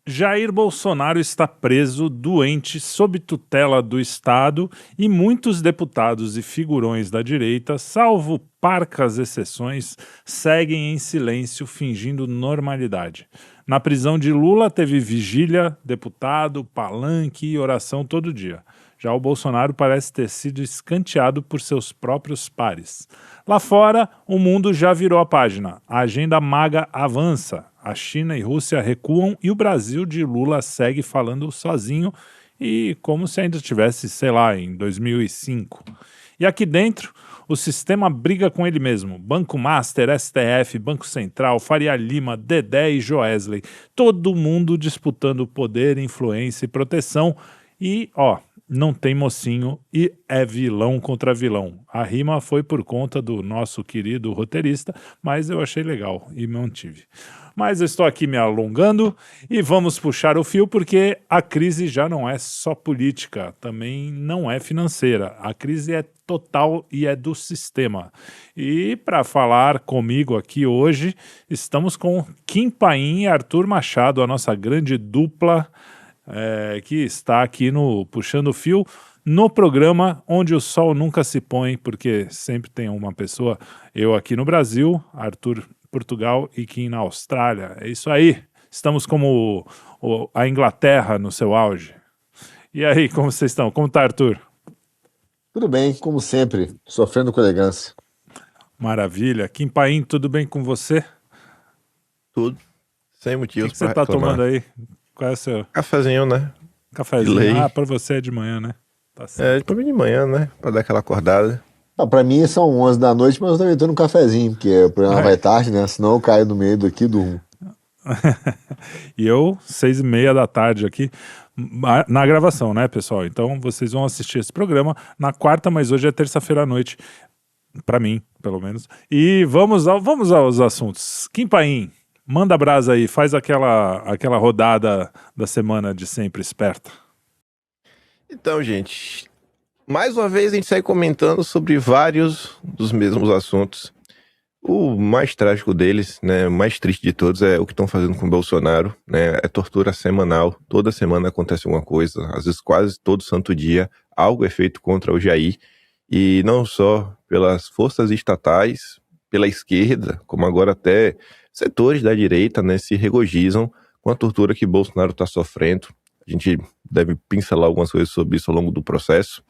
Jair Bolsonaro está preso, doente, sob tutela do Estado e muitos deputados e figurões da direita, salvo parcas exceções, seguem em silêncio, fingindo normalidade. Na prisão de Lula teve vigília, deputado, palanque e oração todo dia. Já o Bolsonaro parece ter sido escanteado por seus próprios pares. Lá fora, o mundo já virou a página. A agenda MAGA avança. A China e Rússia recuam e o Brasil de Lula segue falando sozinho e como se ainda estivesse, sei lá, em 2005. E aqui dentro, o sistema briga com ele mesmo. Banco Master, STF, Banco Central, Faria Lima, Dedé e Joesley. Todo mundo disputando poder, influência e proteção. E, não tem mocinho e é vilão contra vilão. A rima foi por conta do nosso querido roteirista, mas eu achei legal e mantive. Mas eu estou aqui me alongando e vamos puxar o fio porque a crise já não é só política, também não é financeira. A crise é total e é do sistema. E para falar comigo aqui hoje, estamos com Kim Paim e Arthur Machado, a nossa grande dupla que está aqui no Puxando o Fio, no programa onde o sol nunca se põe, porque sempre tem uma pessoa, eu aqui no Brasil, Arthur Portugal e Kim na Austrália. É isso aí, estamos como a Inglaterra no seu auge. E aí, como vocês estão? Como tá, Arthur? Tudo bem, como sempre, sofrendo com elegância. Maravilha. Kim Paim, tudo bem com você? Tudo, sem O motivos que você pra tá reclamar. tomando aí? Qual é o seu Cafezinho, né? cafezinho? De lei. Pra você é de manhã, né? Tá certo. Pra mim de manhã, né? Pra dar aquela acordada. Pra mim são 11 da noite, mas eu também tô no cafezinho, porque o programa vai tarde, né? Senão eu caio no meio daqui do rumo. E eu, 6:30 da tarde aqui, na gravação, né, pessoal? Então vocês vão assistir esse programa na quarta, mas hoje é terça-feira à noite, pra mim, pelo menos. E vamos aos assuntos. Kim Paim, manda brasa aí, faz aquela rodada da semana de sempre esperta. Então, gente, mais uma vez a gente segue comentando sobre vários dos mesmos assuntos. O mais trágico deles, né, o mais triste de todos é o que estão fazendo com o Bolsonaro, né? É tortura semanal, toda semana acontece alguma coisa, às vezes quase todo santo dia, algo é feito contra o Jair, e não só pelas forças estatais, pela esquerda, como agora até setores da direita, né, se regozijam com a tortura que Bolsonaro está sofrendo. A gente deve pincelar algumas coisas sobre isso ao longo do processo.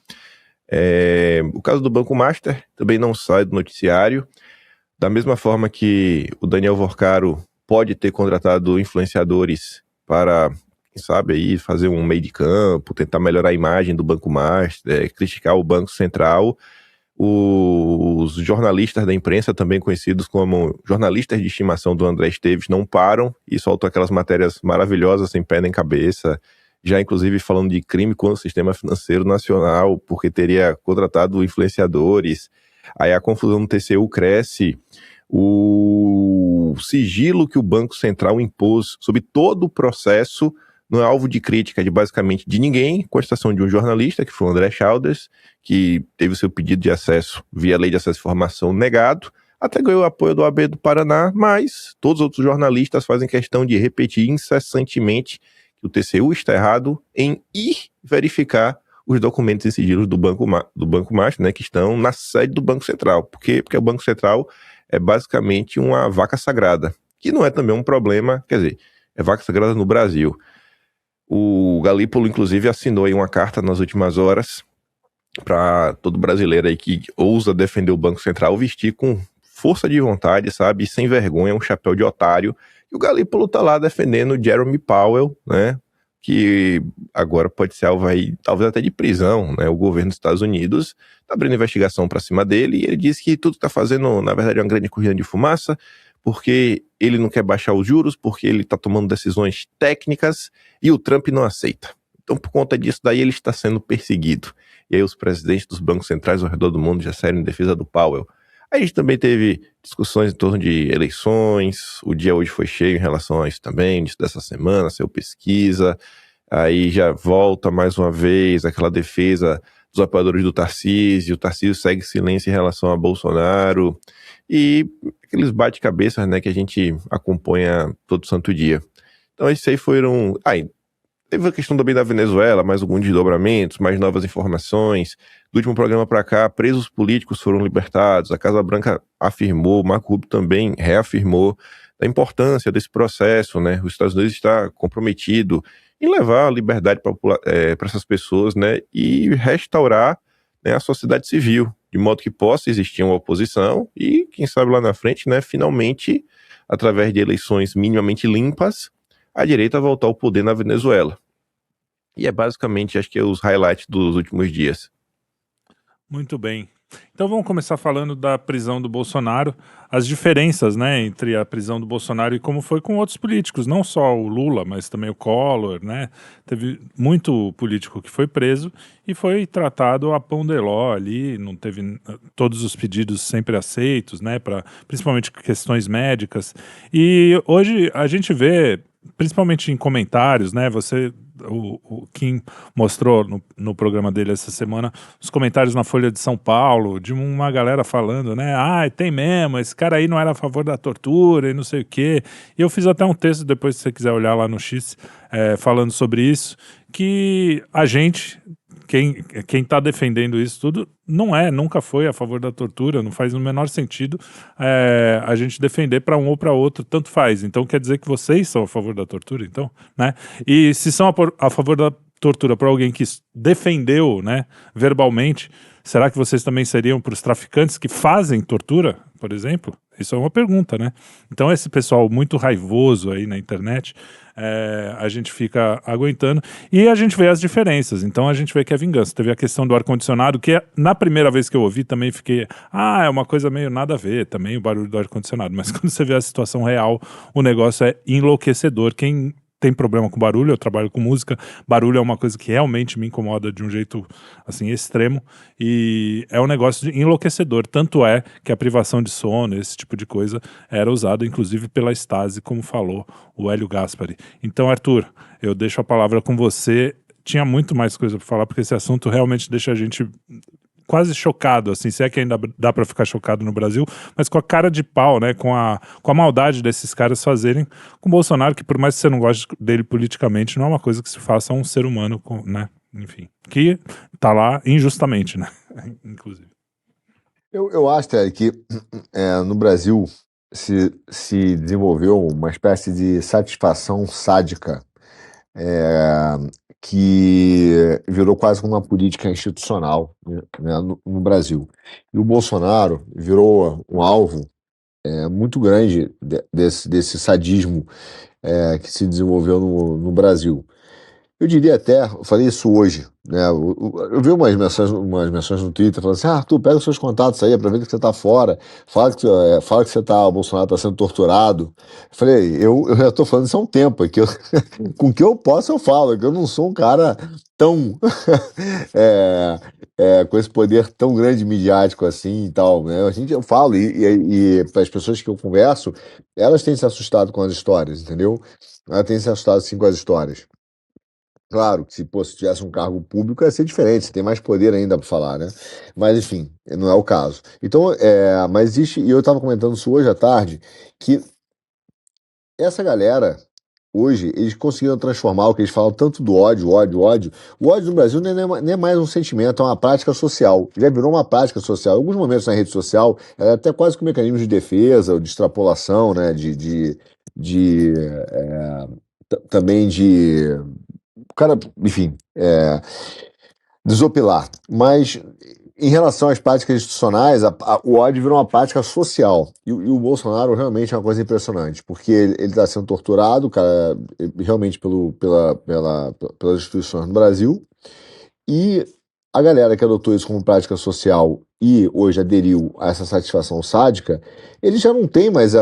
O caso do Banco Master também não sai do noticiário. Da mesma forma que o Daniel Vorcaro pode ter contratado influenciadores para, quem sabe, aí, fazer um meio de campo, tentar melhorar a imagem do Banco Master, criticar o Banco Central, os jornalistas da imprensa, também conhecidos como jornalistas de estimação do André Esteves, não param e soltam aquelas matérias maravilhosas, sem pé nem cabeça, já inclusive falando de crime contra o sistema financeiro nacional, porque teria contratado influenciadores. Aí a confusão no TCU cresce, o sigilo que o Banco Central impôs sobre todo o processo não é alvo de crítica de basicamente de ninguém, com exceção de um jornalista, que foi o André Chalders, que teve o seu pedido de acesso via Lei de Acesso à Informação negado, até ganhou o apoio do AB do Paraná, mas todos os outros jornalistas fazem questão de repetir incessantemente que o TCU está errado em ir verificar os documentos e sigilos do Banco Master, né, que estão na sede do Banco Central. Por quê? Porque o Banco Central é basicamente uma vaca sagrada, que não é também um problema, quer dizer, é vaca sagrada no Brasil. O Galípolo, inclusive, assinou aí uma carta nas últimas horas para todo brasileiro aí que ousa defender o Banco Central vestir com força de vontade, sabe, sem vergonha, um chapéu de otário. E o Galípolo tá lá defendendo o Jeremy Powell, né, que agora pode ser alvo aí, talvez até de prisão, né? O governo dos Estados Unidos está abrindo investigação para cima dele e ele diz que tudo está fazendo, na verdade, é uma grande corrida de fumaça, porque ele não quer baixar os juros, porque ele está tomando decisões técnicas e o Trump não aceita. Então, por conta disso, daí ele está sendo perseguido. E aí os presidentes dos bancos centrais ao redor do mundo já saíram em defesa do Powell. A gente também teve discussões em torno de eleições, o dia hoje foi cheio em relação a isso também, início dessa semana, saiu pesquisa, aí já volta mais uma vez aquela defesa dos apoiadores do Tarcísio, o Tarcísio segue silêncio em relação a Bolsonaro, e aqueles bate-cabeças, né, que a gente acompanha todo santo dia. Então, esses aí foram... Teve a questão também da Venezuela, mais alguns desdobramentos, mais novas informações. Do último programa para cá, presos políticos foram libertados, a Casa Branca afirmou, Marco Rubio também reafirmou a importância desse processo, né? Os Estados Unidos está comprometido em levar a liberdade para essas pessoas, né? E restaurar, né, a sociedade civil, de modo que possa existir uma oposição e, quem sabe lá na frente, né, finalmente, através de eleições minimamente limpas, a direita voltar ao poder na Venezuela. E é basicamente, acho que é os highlights dos últimos dias. Muito bem. Então vamos começar falando da prisão do Bolsonaro, as diferenças, né, entre a prisão do Bolsonaro e como foi com outros políticos, não só o Lula, mas também o Collor, né? Teve muito político que foi preso e foi tratado a pão de ló ali, não teve todos os pedidos sempre aceitos, né, para principalmente questões médicas. E hoje a gente vê, principalmente em comentários, né, o Kim mostrou no programa dele essa semana os comentários na Folha de São Paulo de uma galera falando, né, tem mesmo, esse cara aí não era a favor da tortura e não sei o quê. E eu fiz até um texto, depois se você quiser olhar lá no X, falando sobre isso, que a gente, quem está defendendo isso tudo, nunca foi a favor da tortura, não faz o menor sentido a gente defender para um ou para outro, tanto faz. Então quer dizer que vocês são a favor da tortura, então, né? E se são a favor da tortura para alguém que defendeu, né, verbalmente, será que vocês também seriam para os traficantes que fazem tortura, por exemplo? Isso é uma pergunta, né? Então esse pessoal muito raivoso aí na internet, a gente fica aguentando e a gente vê as diferenças. Então a gente vê que é vingança. Teve a questão do ar-condicionado, que na primeira vez que eu ouvi também fiquei, é uma coisa meio nada a ver também o barulho do ar-condicionado. Mas quando você vê a situação real, o negócio é enlouquecedor. Quem tem problema com barulho, eu trabalho com música, barulho é uma coisa que realmente me incomoda de um jeito, assim, extremo, e é um negócio enlouquecedor, tanto é que a privação de sono, esse tipo de coisa, era usado, inclusive, pela Stasi, como falou o Hélio Gaspari. Então, Arthur, eu deixo a palavra com você, tinha muito mais coisa para falar, porque esse assunto realmente deixa a gente quase chocado, assim, se é que ainda dá pra ficar chocado no Brasil, mas com a cara de pau, né, com a maldade desses caras fazerem com o Bolsonaro, que por mais que você não goste dele politicamente, não é uma coisa que se faça a um ser humano, né, enfim, que tá lá injustamente, né, inclusive. Eu acho, Ted, que no Brasil se desenvolveu uma espécie de satisfação sádica que virou quase como uma política institucional, né, no Brasil. E o Bolsonaro virou um alvo muito grande desse sadismo que se desenvolveu no Brasil. Eu diria até, eu falei isso hoje, né? Eu vi umas menções no Twitter falando assim: Arthur, pega os seus contatos aí, aproveita que você tá fora, fala que o Bolsonaro tá sendo torturado. Eu falei, eu já tô falando isso há um tempo, que com o que eu posso eu falo, que eu não sou um cara tão com esse poder tão grande midiático assim e tal, né? Eu falo, e para as pessoas que eu converso, elas têm se assustado com as histórias, entendeu? Elas têm se assustado sim com as histórias. Claro que se tivesse um cargo público ia ser diferente, você tem mais poder ainda para falar, né? Mas enfim, não é o caso. Então, mas existe, e eu estava comentando isso hoje à tarde, que essa galera, hoje, eles conseguiram transformar o que eles falam tanto do ódio, ódio, ódio. O ódio no Brasil nem é mais um sentimento, é uma prática social. Já virou uma prática social. Em alguns momentos na rede social, é até quase que um mecanismo de defesa, ou de extrapolação, né? Também de cara, enfim, desopilar. Mas em relação às práticas institucionais, o ódio virou uma prática social. E o Bolsonaro realmente é uma coisa impressionante, porque ele está sendo torturado, cara, realmente pelas instituições no Brasil. E a galera que adotou isso como prática social e hoje aderiu a essa satisfação sádica, ele já não tem mais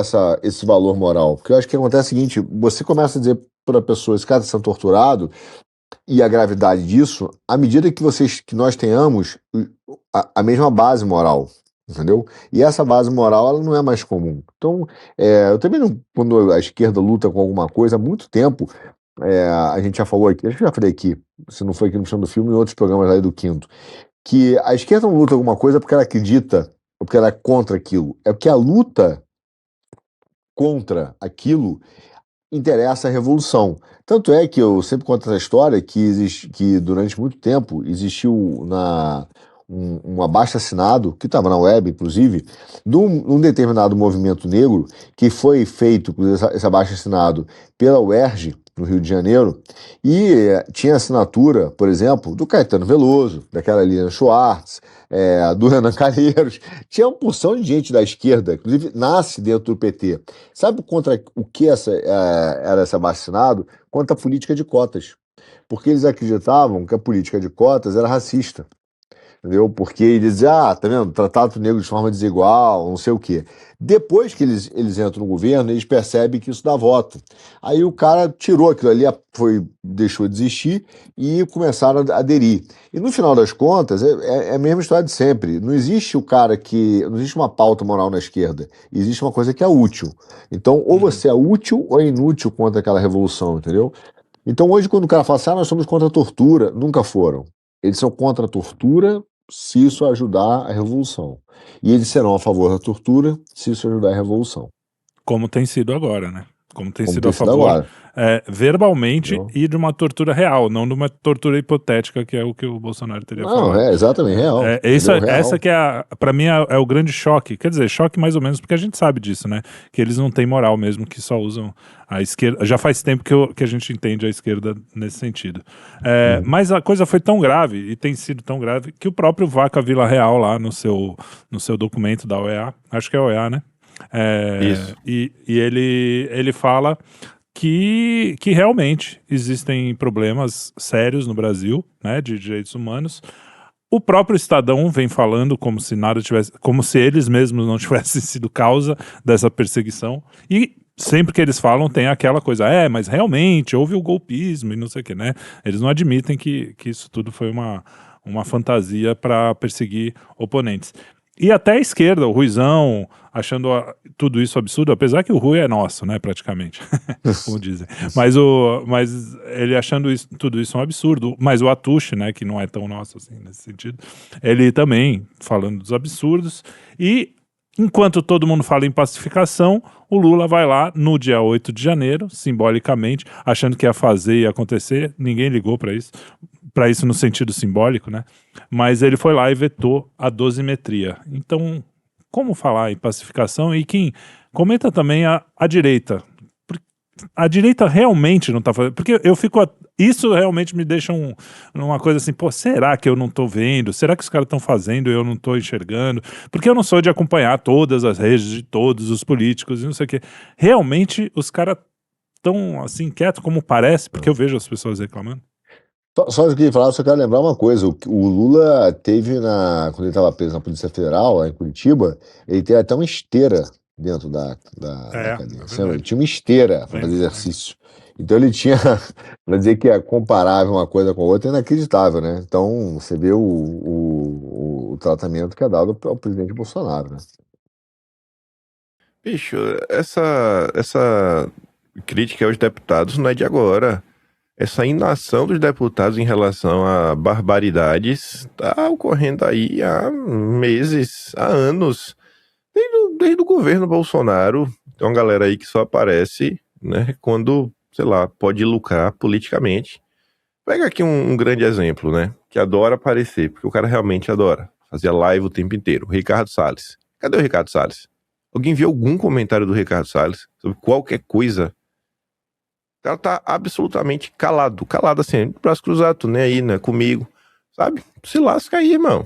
esse valor moral. Porque eu acho que acontece o seguinte: você começa a dizer para a pessoa, esse cara está sendo torturado, e a gravidade disso, à medida que nós tenhamos a mesma base moral, entendeu? E essa base moral, ela não é mais comum. Então, eu também não, quando a esquerda luta com alguma coisa, há muito tempo, a gente já falou aqui, acho que já falei aqui, se não foi aqui no Chão do Filme, em outros programas aí do Quinto, que a esquerda não luta alguma coisa porque ela acredita, ou porque ela é contra aquilo. É porque a luta contra aquilo interessa a revolução. Tanto é que eu sempre conto essa história que durante muito tempo existiu um abaixo-assinado, que estava na web, inclusive, num determinado movimento negro, que foi feito, esse abaixo-assinado, pela UERJ, no Rio de Janeiro, e tinha assinatura, por exemplo, do Caetano Veloso, daquela Lilian Schwartz, do Renan Calheiros, tinha uma porção de gente da esquerda, inclusive nasce dentro do PT. Sabe contra o que era esse abaixo-assinado? Contra a política de cotas. Porque eles acreditavam que a política de cotas era racista. Entendeu? Porque eles diziam, tá vendo? Tratado o negro de forma desigual, não sei o quê. Depois que eles entram no governo, eles percebem que isso dá voto. Aí o cara tirou aquilo ali, deixou de existir e começaram a aderir. E no final das contas, é a mesma história de sempre. Não existe não existe uma pauta moral na esquerda. Existe uma coisa que é útil. Então, ou você é útil ou é inútil contra aquela revolução, entendeu? Então, hoje, quando o cara fala assim, nós somos contra a tortura, nunca foram. Eles são contra a tortura se isso ajudar a revolução. E eles serão a favor da tortura se isso ajudar a revolução. Como tem sido agora, né? Como tem Como sido tem a sido favor agora. verbalmente Entendeu? e de uma tortura real, não de uma tortura hipotética, que é o que o Bolsonaro teria Não, falado. exatamente, real. Essa Real. que pra mim é o grande choque. Quer dizer, choque mais ou menos, porque a gente sabe disso, né? Que eles não têm moral mesmo, que só usam a esquerda. Já faz tempo que a gente entende a esquerda nesse sentido. Mas a coisa foi tão grave, e tem sido tão grave, que o próprio Vaca Vila Real, lá no seu documento da OEA, acho que é a OEA, né? Isso. E ele fala que realmente existem problemas sérios no Brasil, né, de direitos humanos. O próprio Estadão vem falando como se nada tivesse, como se eles mesmos não tivessem sido causa dessa perseguição. E sempre que eles falam tem aquela coisa, mas realmente houve o golpismo e não sei o que, né? Eles não admitem que isso tudo foi uma fantasia para perseguir oponentes. E até a esquerda, o Ruizão, achando tudo isso absurdo, apesar que o Rui é nosso, né, praticamente, como dizem. Mas ele achando tudo isso um absurdo. Mas o Atushi, né, que não é tão nosso assim nesse sentido, ele também falando dos absurdos. E enquanto todo mundo fala em pacificação, o Lula vai lá no dia 8 de janeiro, simbolicamente, achando que ia fazer e acontecer. Ninguém ligou para isso no sentido simbólico, né? Mas ele foi lá e vetou a dosimetria. Então, como falar em pacificação? E quem comenta também a direita. A direita realmente não está fazendo. Porque eu fico. Isso realmente me deixa uma coisa assim, pô, será que eu não estou vendo? Será que os caras estão fazendo e eu não estou enxergando? Porque eu não sou de acompanhar todas as redes de todos os políticos e não sei o quê. Realmente os caras estão assim, quietos como parece, porque eu vejo as pessoas reclamando. Só que falar, só quero lembrar uma coisa. O Lula teve, quando ele estava preso na Polícia Federal, lá em Curitiba, ele teve até uma esteira dentro da cadeia. Ele tinha uma esteira para fazer exercício. Então ele tinha, para dizer que é comparável uma coisa com a outra, é inacreditável, né? Então você vê o tratamento que é dado ao presidente Bolsonaro, né? Bicho, essa crítica aos deputados não é de agora. Essa inação dos deputados em relação a barbaridades está ocorrendo aí há meses, há anos. Desde o governo Bolsonaro, tem uma galera aí que só aparece, né, quando, sei lá, pode lucrar politicamente. Pega aqui um grande exemplo, né, que adora aparecer, porque o cara realmente adora. Fazia live o tempo inteiro. O Ricardo Salles. Cadê o Ricardo Salles? Alguém viu algum comentário do Ricardo Salles sobre qualquer coisa? O cara tá absolutamente calado assim, braço cruzado, tu nem aí, né, comigo, sabe? Se lasca aí, irmão.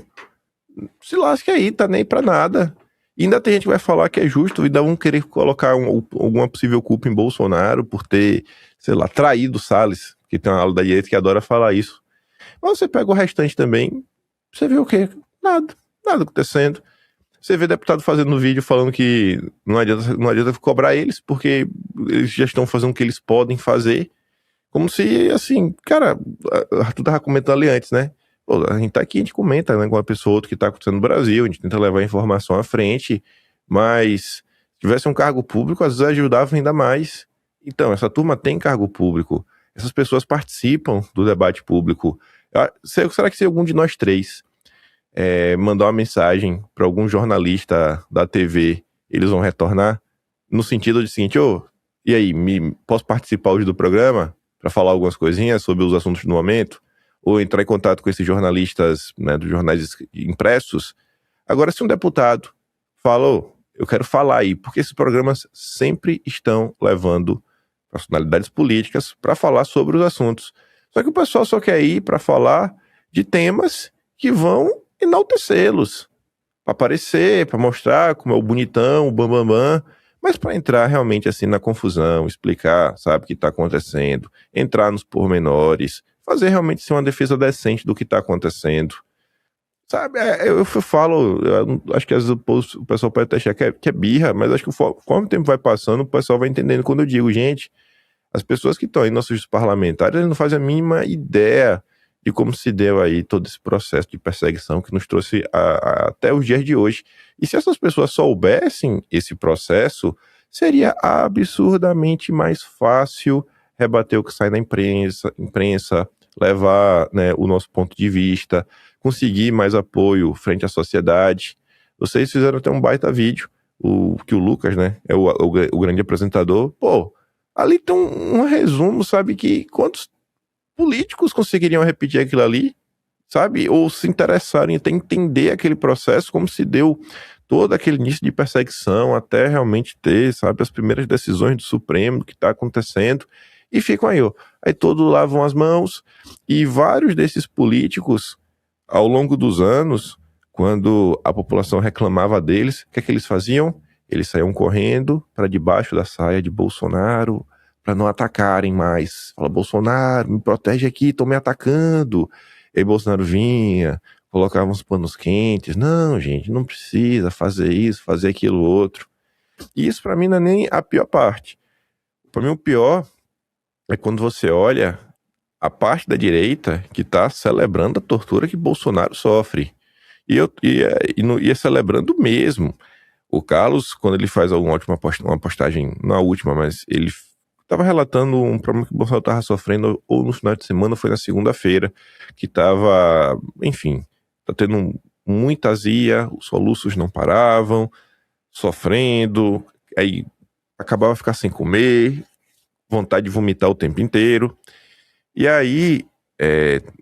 Se lasca aí, tá nem pra nada. E ainda tem gente que vai falar que é justo e ainda vão querer colocar alguma possível culpa em Bolsonaro por ter, sei lá, traído o Salles, que tem uma aula da direita que adora falar isso. Mas você pega o restante também, você vê o quê? Nada acontecendo. Você vê deputado fazendo vídeo falando que não adianta cobrar eles, porque eles já estão fazendo o que eles podem fazer. Como se, assim, cara, tu tava comentando ali antes, né? Pô, a gente tá aqui, a gente comenta, né, com uma pessoa ou outra que tá acontecendo no Brasil, a gente tenta levar a informação à frente, mas se tivesse um cargo público, às vezes ajudava ainda mais. Então, essa turma tem cargo público, essas pessoas participam do debate público. Será que se algum de nós três mandar uma mensagem para algum jornalista da TV, eles vão retornar? No sentido de seguinte, E aí, posso participar hoje do programa para falar algumas coisinhas sobre os assuntos do momento? Ou entrar em contato com esses jornalistas, né, dos jornais impressos? Agora, se um deputado falou, eu quero falar aí, porque esses programas sempre estão levando personalidades políticas para falar sobre os assuntos. Só que o pessoal só quer ir para falar de temas que vão enaltecê-los, para aparecer, para mostrar como é o bonitão, o bambambam, mas para entrar realmente assim na confusão, explicar, sabe, o que está acontecendo, entrar nos pormenores, fazer realmente assim, uma defesa decente do que está acontecendo. Sabe, eu falo, eu acho que às vezes o pessoal pode até achar que é birra, mas acho que conforme o tempo vai passando, o pessoal vai entendendo quando eu digo, gente, as pessoas que estão aí, nossos parlamentares, eles não fazem a mínima ideia de como se deu aí todo esse processo de perseguição que nos trouxe até os dias de hoje. E se essas pessoas soubessem esse processo, seria absurdamente mais fácil rebater o que sai na imprensa, levar, né, o nosso ponto de vista, conseguir mais apoio frente à sociedade. Vocês fizeram até um baita vídeo, que o Lucas, né, é o grande apresentador. Pô, ali tem um resumo, sabe, que quantos políticos conseguiriam repetir aquilo ali, sabe, ou se interessarem em entender aquele processo, como se deu todo aquele início de perseguição, até realmente ter, sabe, as primeiras decisões do Supremo, do que está acontecendo, e ficam aí, ó. Aí todos lavam as mãos, e vários desses políticos, ao longo dos anos, quando a população reclamava deles, o que é que eles faziam? Eles saíam correndo para debaixo da saia de Bolsonaro, para não atacarem mais. Fala, Bolsonaro, me protege aqui, estão me atacando. E aí Bolsonaro vinha, colocava uns panos quentes. Não, gente, não precisa fazer isso, fazer aquilo outro. E isso para mim não é nem a pior parte. Para mim o pior é quando você olha a parte da direita que está celebrando a tortura que Bolsonaro sofre. E é celebrando mesmo. O Carlos, quando ele faz uma postagem, não a última, mas ele estava relatando um problema que o Bolsonaro estava sofrendo, ou no final de semana, ou foi na segunda-feira, que estava, enfim, tá tendo muita azia, os soluços não paravam, sofrendo, aí acabava ficar sem comer, vontade de vomitar o tempo inteiro. E aí,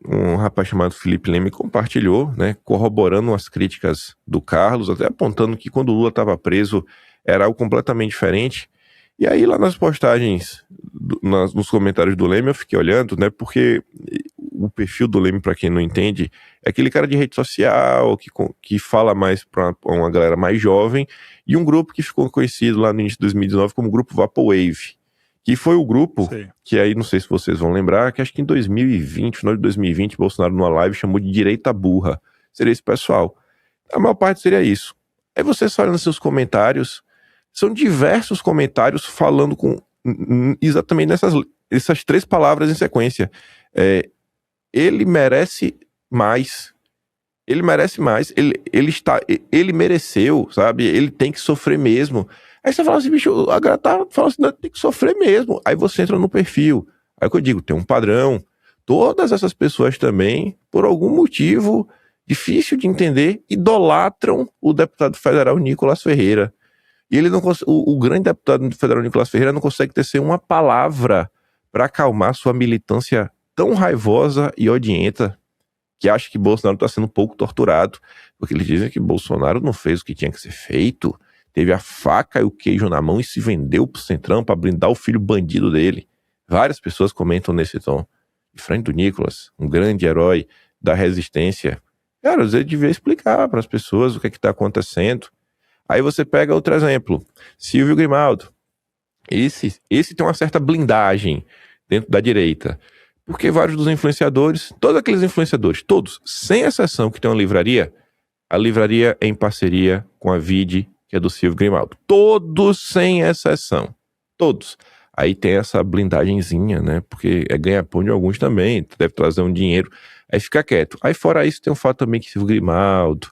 um rapaz chamado Felipe Leme compartilhou, né, corroborando as críticas do Carlos, até apontando que quando o Lula estava preso era algo completamente diferente. E aí lá nas postagens, nos comentários do Leme, eu fiquei olhando, né, porque o perfil do Leme, para quem não entende, é aquele cara de rede social, que fala mais para uma galera mais jovem, e um grupo que ficou conhecido lá no início de 2019 como Grupo Vaporwave, que foi o grupo, sim, que aí não sei se vocês vão lembrar, que acho que em 2020, final de 2020, Bolsonaro numa live chamou de direita burra. Seria esse pessoal. A maior parte seria isso. Aí você só olha nos seus comentários, são diversos comentários falando com exatamente essas três palavras em sequência. Ele merece mais. Ele merece mais. Ele mereceu, sabe? Ele tem que sofrer mesmo. Aí você fala assim, bicho, a galera fala assim, não, tem que sofrer mesmo. Aí você entra no perfil. Aí o que eu digo, tem um padrão. Todas essas pessoas também, por algum motivo difícil de entender, idolatram o deputado federal Nicolas Ferreira. E ele não o grande deputado federal Nicolas Ferreira não consegue tecer uma palavra para acalmar sua militância tão raivosa e odienta, que acha que Bolsonaro está sendo um pouco torturado, porque eles dizem que Bolsonaro não fez o que tinha que ser feito, teve a faca e o queijo na mão e se vendeu pro Centrão para brindar o filho bandido dele. Várias pessoas comentam nesse tom. Diferente do Nicolas, um grande herói da resistência. Cara, você devia explicar para as pessoas o que está acontecendo. Aí você pega outro exemplo, Silvio Grimaldo. Esse tem uma certa blindagem dentro da direita. Porque vários dos influenciadores, todos aqueles influenciadores, todos, sem exceção, que tem uma livraria, a livraria é em parceria com a Vide, que é do Silvio Grimaldo. Todos, sem exceção. Todos. Aí tem essa blindagenzinha, né? Porque é ganha-pão de alguns também, deve trazer um dinheiro. Aí fica quieto. Aí fora isso, tem um fato também que Silvio Grimaldo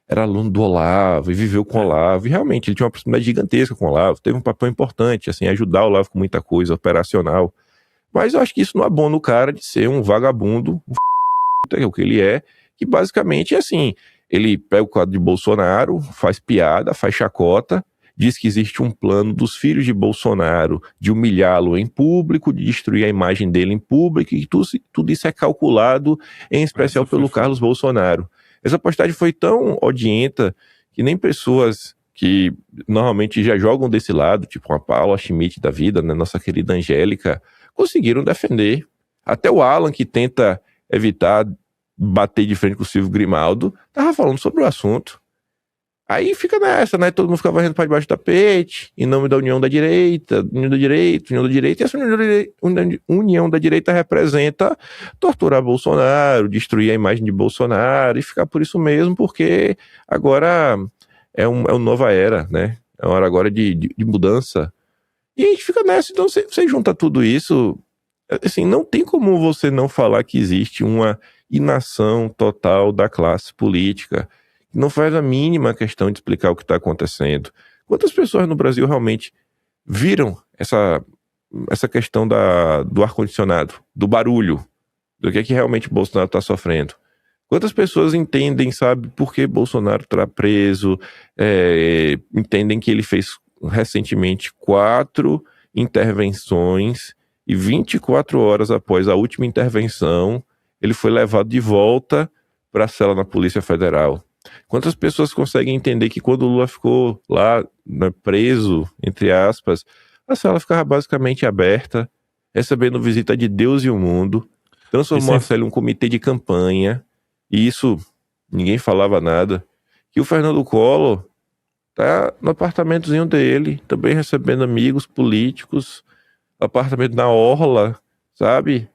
era aluno do Olavo e viveu com o Olavo. E realmente, ele tinha uma proximidade gigantesca com o Olavo. Teve um papel importante, assim, ajudar o Olavo com muita coisa operacional. Mas eu acho que isso não abona o cara de ser um vagabundo, o que ele é, que basicamente é assim, ele pega o quadro de Bolsonaro, faz piada, faz chacota, diz que existe um plano dos filhos de Bolsonaro de humilhá-lo em público, de destruir a imagem dele em público, e tudo isso é calculado, em especial pelo Carlos Bolsonaro. Essa postagem foi tão odienta que nem pessoas que normalmente já jogam desse lado, tipo uma Paula Schmidt da vida, né, nossa querida Angélica, conseguiram defender. Até o Alan, que tenta evitar bater de frente com o Silvio Grimaldo, tava falando sobre o assunto. Aí fica nessa, né? Todo mundo fica varrendo para debaixo do tapete, em nome da União da Direita, União da Direita, União da Direita. E essa União da Direita representa torturar Bolsonaro, destruir a imagem de Bolsonaro e ficar por isso mesmo, porque agora é uma nova era, né? É uma hora agora de mudança. E a gente fica nessa, então você junta tudo isso, assim, não tem como você não falar que existe uma inação total da classe política. Não faz a mínima questão de explicar o que está acontecendo. Quantas pessoas no Brasil realmente viram essa questão do ar-condicionado, do barulho, do que realmente Bolsonaro está sofrendo? Quantas pessoas entendem, sabe, por que Bolsonaro está preso, entendem que ele fez recentemente 4 intervenções e 24 horas após a última intervenção, ele foi levado de volta para a cela na Polícia Federal? Quantas pessoas conseguem entender que quando o Lula ficou lá, né, preso, entre aspas, a cela ficava basicamente aberta, recebendo visita de Deus e o mundo, transformou a cela em um comitê de campanha, e isso ninguém falava nada, que o Fernando Collor tá no apartamentozinho dele, também recebendo amigos políticos, apartamento na orla, sabe?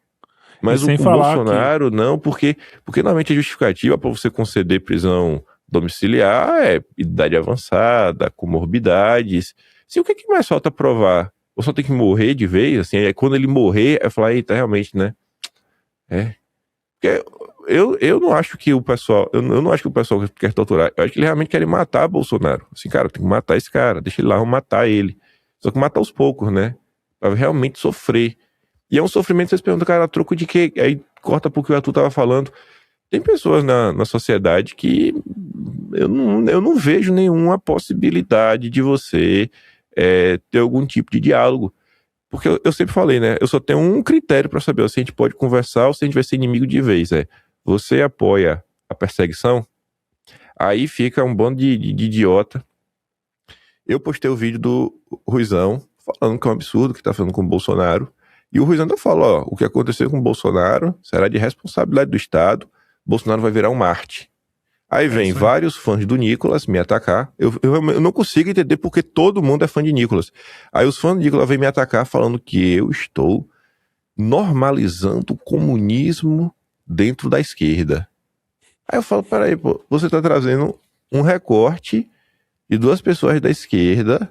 Mas o Bolsonaro não, porque normalmente a justificativa para você conceder prisão domiciliar é idade avançada, comorbidades. Assim, o que mais falta provar? Ou só tem que morrer de vez? Assim, aí quando ele morrer, é falar, eita, realmente, né? Porque eu não acho que o pessoal, eu não acho que o pessoal quer torturar. Eu acho que eles realmente querem matar Bolsonaro. Assim, cara, tem que matar esse cara, deixa ele lá, vamos matar ele. Só que matar aos poucos, né? Pra realmente sofrer. E é um sofrimento, vocês perguntam, cara, a troco de quê? Aí corta porque o Arthur tava falando. Tem pessoas na sociedade que eu não vejo nenhuma possibilidade de você ter algum tipo de diálogo. Porque eu sempre falei, né? Eu só tenho um critério para saber se a gente pode conversar ou se a gente vai ser inimigo de vez. Você apoia a perseguição? Aí fica um bando de idiota. Eu postei o vídeo do Ruizão falando que é um absurdo que tá falando com o Bolsonaro. E o Ruizão ainda fala, o que aconteceu com o Bolsonaro será de responsabilidade do Estado, Bolsonaro vai virar um Marte. Aí vem vários fãs do Nicolas me atacar, eu não consigo entender porque todo mundo é fã de Nicolas. Aí os fãs do Nicolas vêm me atacar falando que eu estou normalizando o comunismo dentro da esquerda. Aí eu falo, peraí, pô, você tá trazendo um recorte de 2 pessoas da esquerda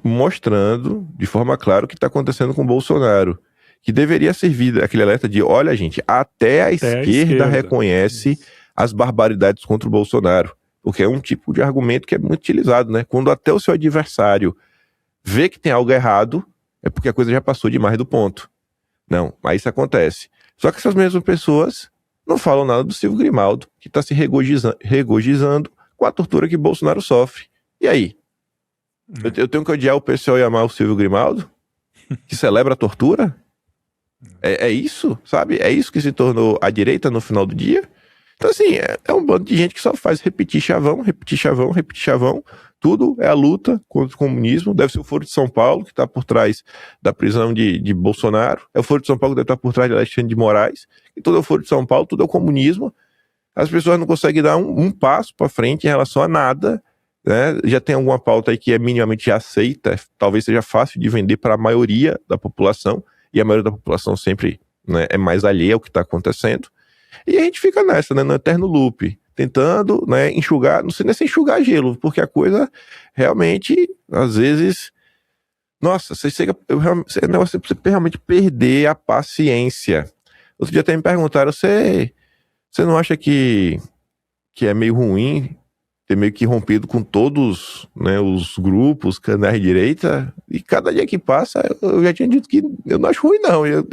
mostrando de forma clara o que está acontecendo com o Bolsonaro, que deveria servir aquele alerta de, olha gente, até a esquerda reconhece as barbaridades contra o Bolsonaro, porque é um tipo de argumento que é muito utilizado, né? Quando até o seu adversário vê que tem algo errado, é porque a coisa já passou demais do ponto. Não, mas isso acontece. Só que essas mesmas pessoas não falam nada do Silvio Grimaldo, que está se regozijando com a tortura que Bolsonaro sofre. E aí? Eu tenho que odiar o pessoal e amar o Silvio Grimaldo? Que celebra a tortura? É isso, sabe? É isso que se tornou a direita no final do dia? Então, assim, é um bando de gente que só faz repetir chavão, repetir chavão, repetir chavão. Tudo é a luta contra o comunismo. Deve ser o Foro de São Paulo que está por trás da prisão de Bolsonaro. É o Foro de São Paulo que deve estar por trás de Alexandre de Moraes. E tudo é o Foro de São Paulo, tudo é o comunismo. As pessoas não conseguem dar um passo para frente em relação a nada, né? Já tem alguma pauta aí que é minimamente aceita, talvez seja fácil de vender para a maioria da população, e a maioria da população sempre, né, é mais alheia ao que está acontecendo, e a gente fica nessa, né, no eterno loop, tentando, né, enxugar, não sei nem se enxugar gelo, porque a coisa realmente, às vezes, nossa, você realmente perder a paciência. Outro dia até me perguntaram, você não acha que é meio ruim ter meio que rompido com todos, né, os grupos, canais de direita, e cada dia que passa, eu já tinha dito que eu não acho ruim não, eu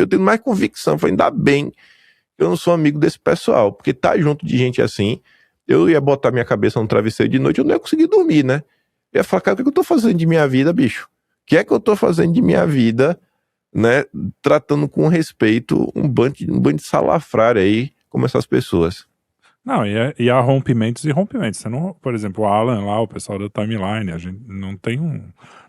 tenho mais convicção, falei, ainda bem que eu não sou amigo desse pessoal, porque tá junto de gente assim, eu ia botar minha cabeça no travesseiro de noite, eu não ia conseguir dormir, né, Eu ia falar, cara, o que é que eu tô fazendo de minha vida, bicho? O que é que eu tô fazendo de minha vida, né? Tratando com respeito um bando de salafrário aí, como essas pessoas. Não, e há rompimentos e rompimentos. Você não, por exemplo, o Alan lá, o pessoal da Timeline, a gente não tem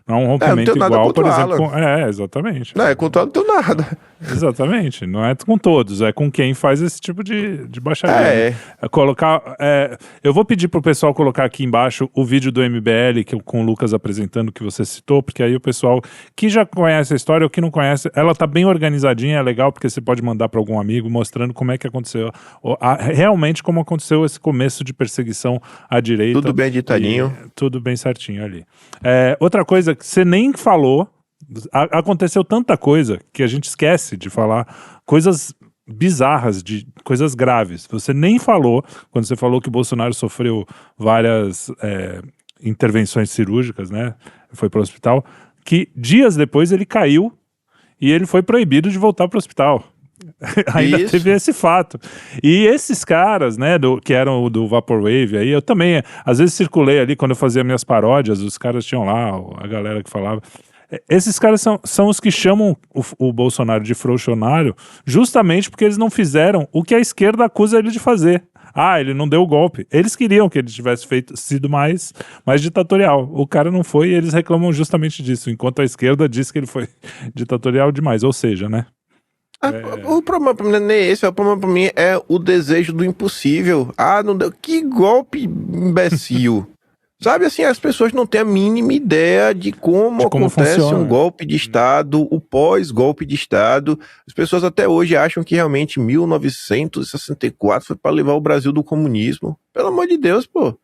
não é um Não rompimento tenho nada igual, contra por o exemplo, Alan. exatamente. Não, contra o Alan não tenho nada. Exatamente, não é com todos, é com quem faz esse tipo de baixaria. Né? Eu vou pedir pro pessoal colocar aqui embaixo o vídeo do MBL com o Lucas apresentando que você citou, porque aí o pessoal que já conhece a história ou que não conhece, ela tá bem organizadinha, é legal porque você pode mandar para algum amigo mostrando como é que aconteceu, realmente como aconteceu esse começo de perseguição à direita. Tudo bem ditadinho. Tudo bem certinho ali. Outra coisa que você nem falou, aconteceu tanta coisa que a gente esquece de falar, coisas bizarras, de coisas graves. Você nem falou, quando você falou que o Bolsonaro sofreu várias intervenções cirúrgicas, né? Foi para o hospital, que dias depois ele caiu e ele foi proibido de voltar para o hospital. Ainda teve esse fato. E esses caras, né, que eram do Vaporwave, aí eu também, às vezes circulei ali quando eu fazia minhas paródias, os caras tinham lá, a galera que falava. Esses caras são os que chamam o Bolsonaro de frouxonário justamente porque eles não fizeram o que a esquerda acusa ele de fazer. Ele não deu o golpe. Eles queriam que ele tivesse sido mais ditatorial. O cara não foi e eles reclamam justamente disso, enquanto a esquerda diz que ele foi ditatorial demais. Ou seja, né? O problema pra mim não é esse, o problema pra mim é o desejo do impossível. Não deu. Que golpe imbecil. Sabe, assim, as pessoas não têm a mínima ideia de como acontece funciona, um golpe de Estado, o pós-golpe de Estado. As pessoas até hoje acham que realmente 1964 foi para levar o Brasil do comunismo. Pelo amor de Deus, pô.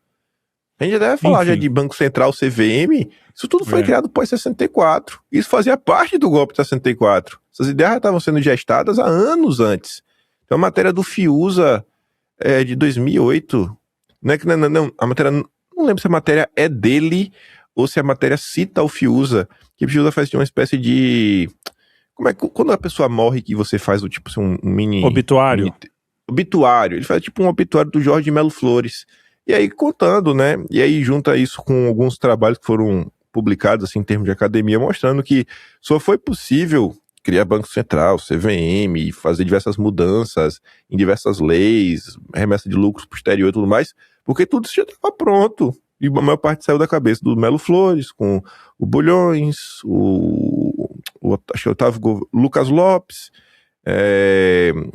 A gente deve falar já de Banco Central, CVM. Isso tudo foi criado pós-64. Isso fazia parte do golpe de 64. Essas ideias já estavam sendo gestadas há anos antes. Então a matéria do Fiuza de 2008. Não, a matéria... Não lembro se a matéria é dele ou se a matéria cita o Fiuza. Que o Fiuza faz uma espécie de... Como é que... Quando a pessoa morre que você faz o tipo um mini... Obituário. Obituário. Ele faz tipo um obituário do Jorge Melo Flores. E aí contando, né? E aí junta isso com alguns trabalhos que foram publicados assim, em termos de academia, mostrando que só foi possível criar Banco Central, CVM, fazer diversas mudanças em diversas leis, remessa de lucros posterior e tudo mais, porque tudo isso já estava pronto. E a maior parte saiu da cabeça do Melo Flores, com o Bulhões, acho que Otávio Lucas Lopes,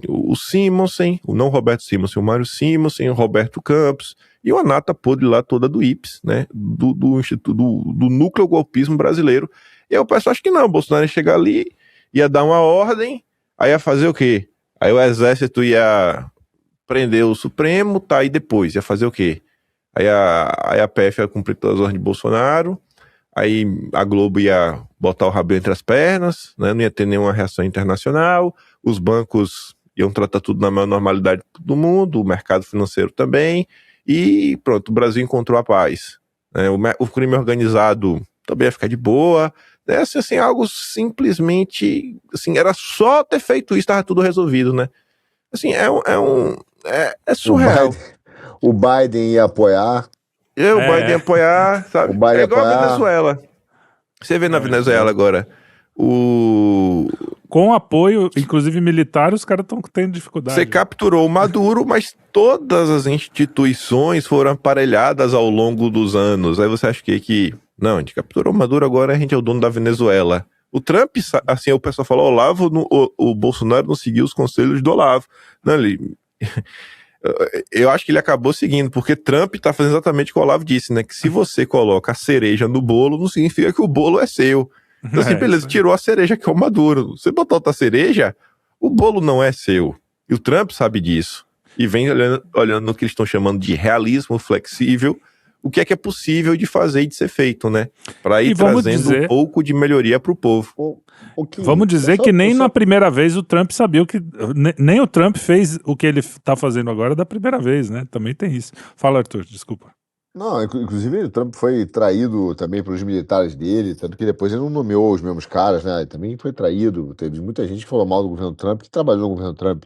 o Simonsen, o não Roberto Simonsen, o Mário Simonsen, o Roberto Campos, e uma nata podre lá toda do IPES, né, do Instituto, do Núcleo Golpismo Brasileiro. E aí o pessoal acha que não, o Bolsonaro ia chegar ali, ia dar uma ordem, aí ia fazer o quê? Aí o exército ia prender o Supremo, tá, aí depois ia fazer o quê? Aí a PF ia cumprir todas as ordens de Bolsonaro, aí a Globo ia botar o rabinho entre as pernas, né, não ia ter nenhuma reação internacional, os bancos iam tratar tudo na maior normalidade do mundo, o mercado financeiro também, e pronto, o Brasil encontrou a paz. Né, o crime organizado também ia ficar de boa, né, assim, algo simplesmente, assim, era só ter feito isso, estava tudo resolvido, né? Assim, é surreal. O Biden ia apoiar. O Biden ia apoiar, sabe? O Biden é igual apoiar. a Venezuela. Você vê na Venezuela agora, com apoio, inclusive militar, os caras estão tendo dificuldade. Você capturou o Maduro, mas todas as instituições foram aparelhadas ao longo dos anos. Aí você acha que não, a gente capturou o Maduro, agora a gente é o dono da Venezuela. O Trump, assim, o pessoal falou, o Bolsonaro não seguiu os conselhos do Olavo. Não, eu acho que ele acabou seguindo, porque Trump tá fazendo exatamente o que o Olavo disse, né? Que se você coloca a cereja no bolo, não significa que o bolo é seu. Então, assim, beleza, tirou a cereja que é o Maduro. Você botou outra cereja, o bolo não é seu. E o Trump sabe disso. E vem olhando no que eles estão chamando de realismo flexível, o que é possível de fazer e de ser feito, né? Para ir trazendo um pouco de melhoria pro povo. Vamos dizer que nem na primeira vez o Trump sabia nem o Trump fez o que ele tá fazendo agora da primeira vez, né? Também tem isso. Fala, Arthur, desculpa. Não, inclusive o Trump foi traído também pelos militares dele, tanto que depois ele não nomeou os mesmos caras, né? Ele também foi traído. Teve muita gente que falou mal do governo Trump, que trabalhou no governo Trump.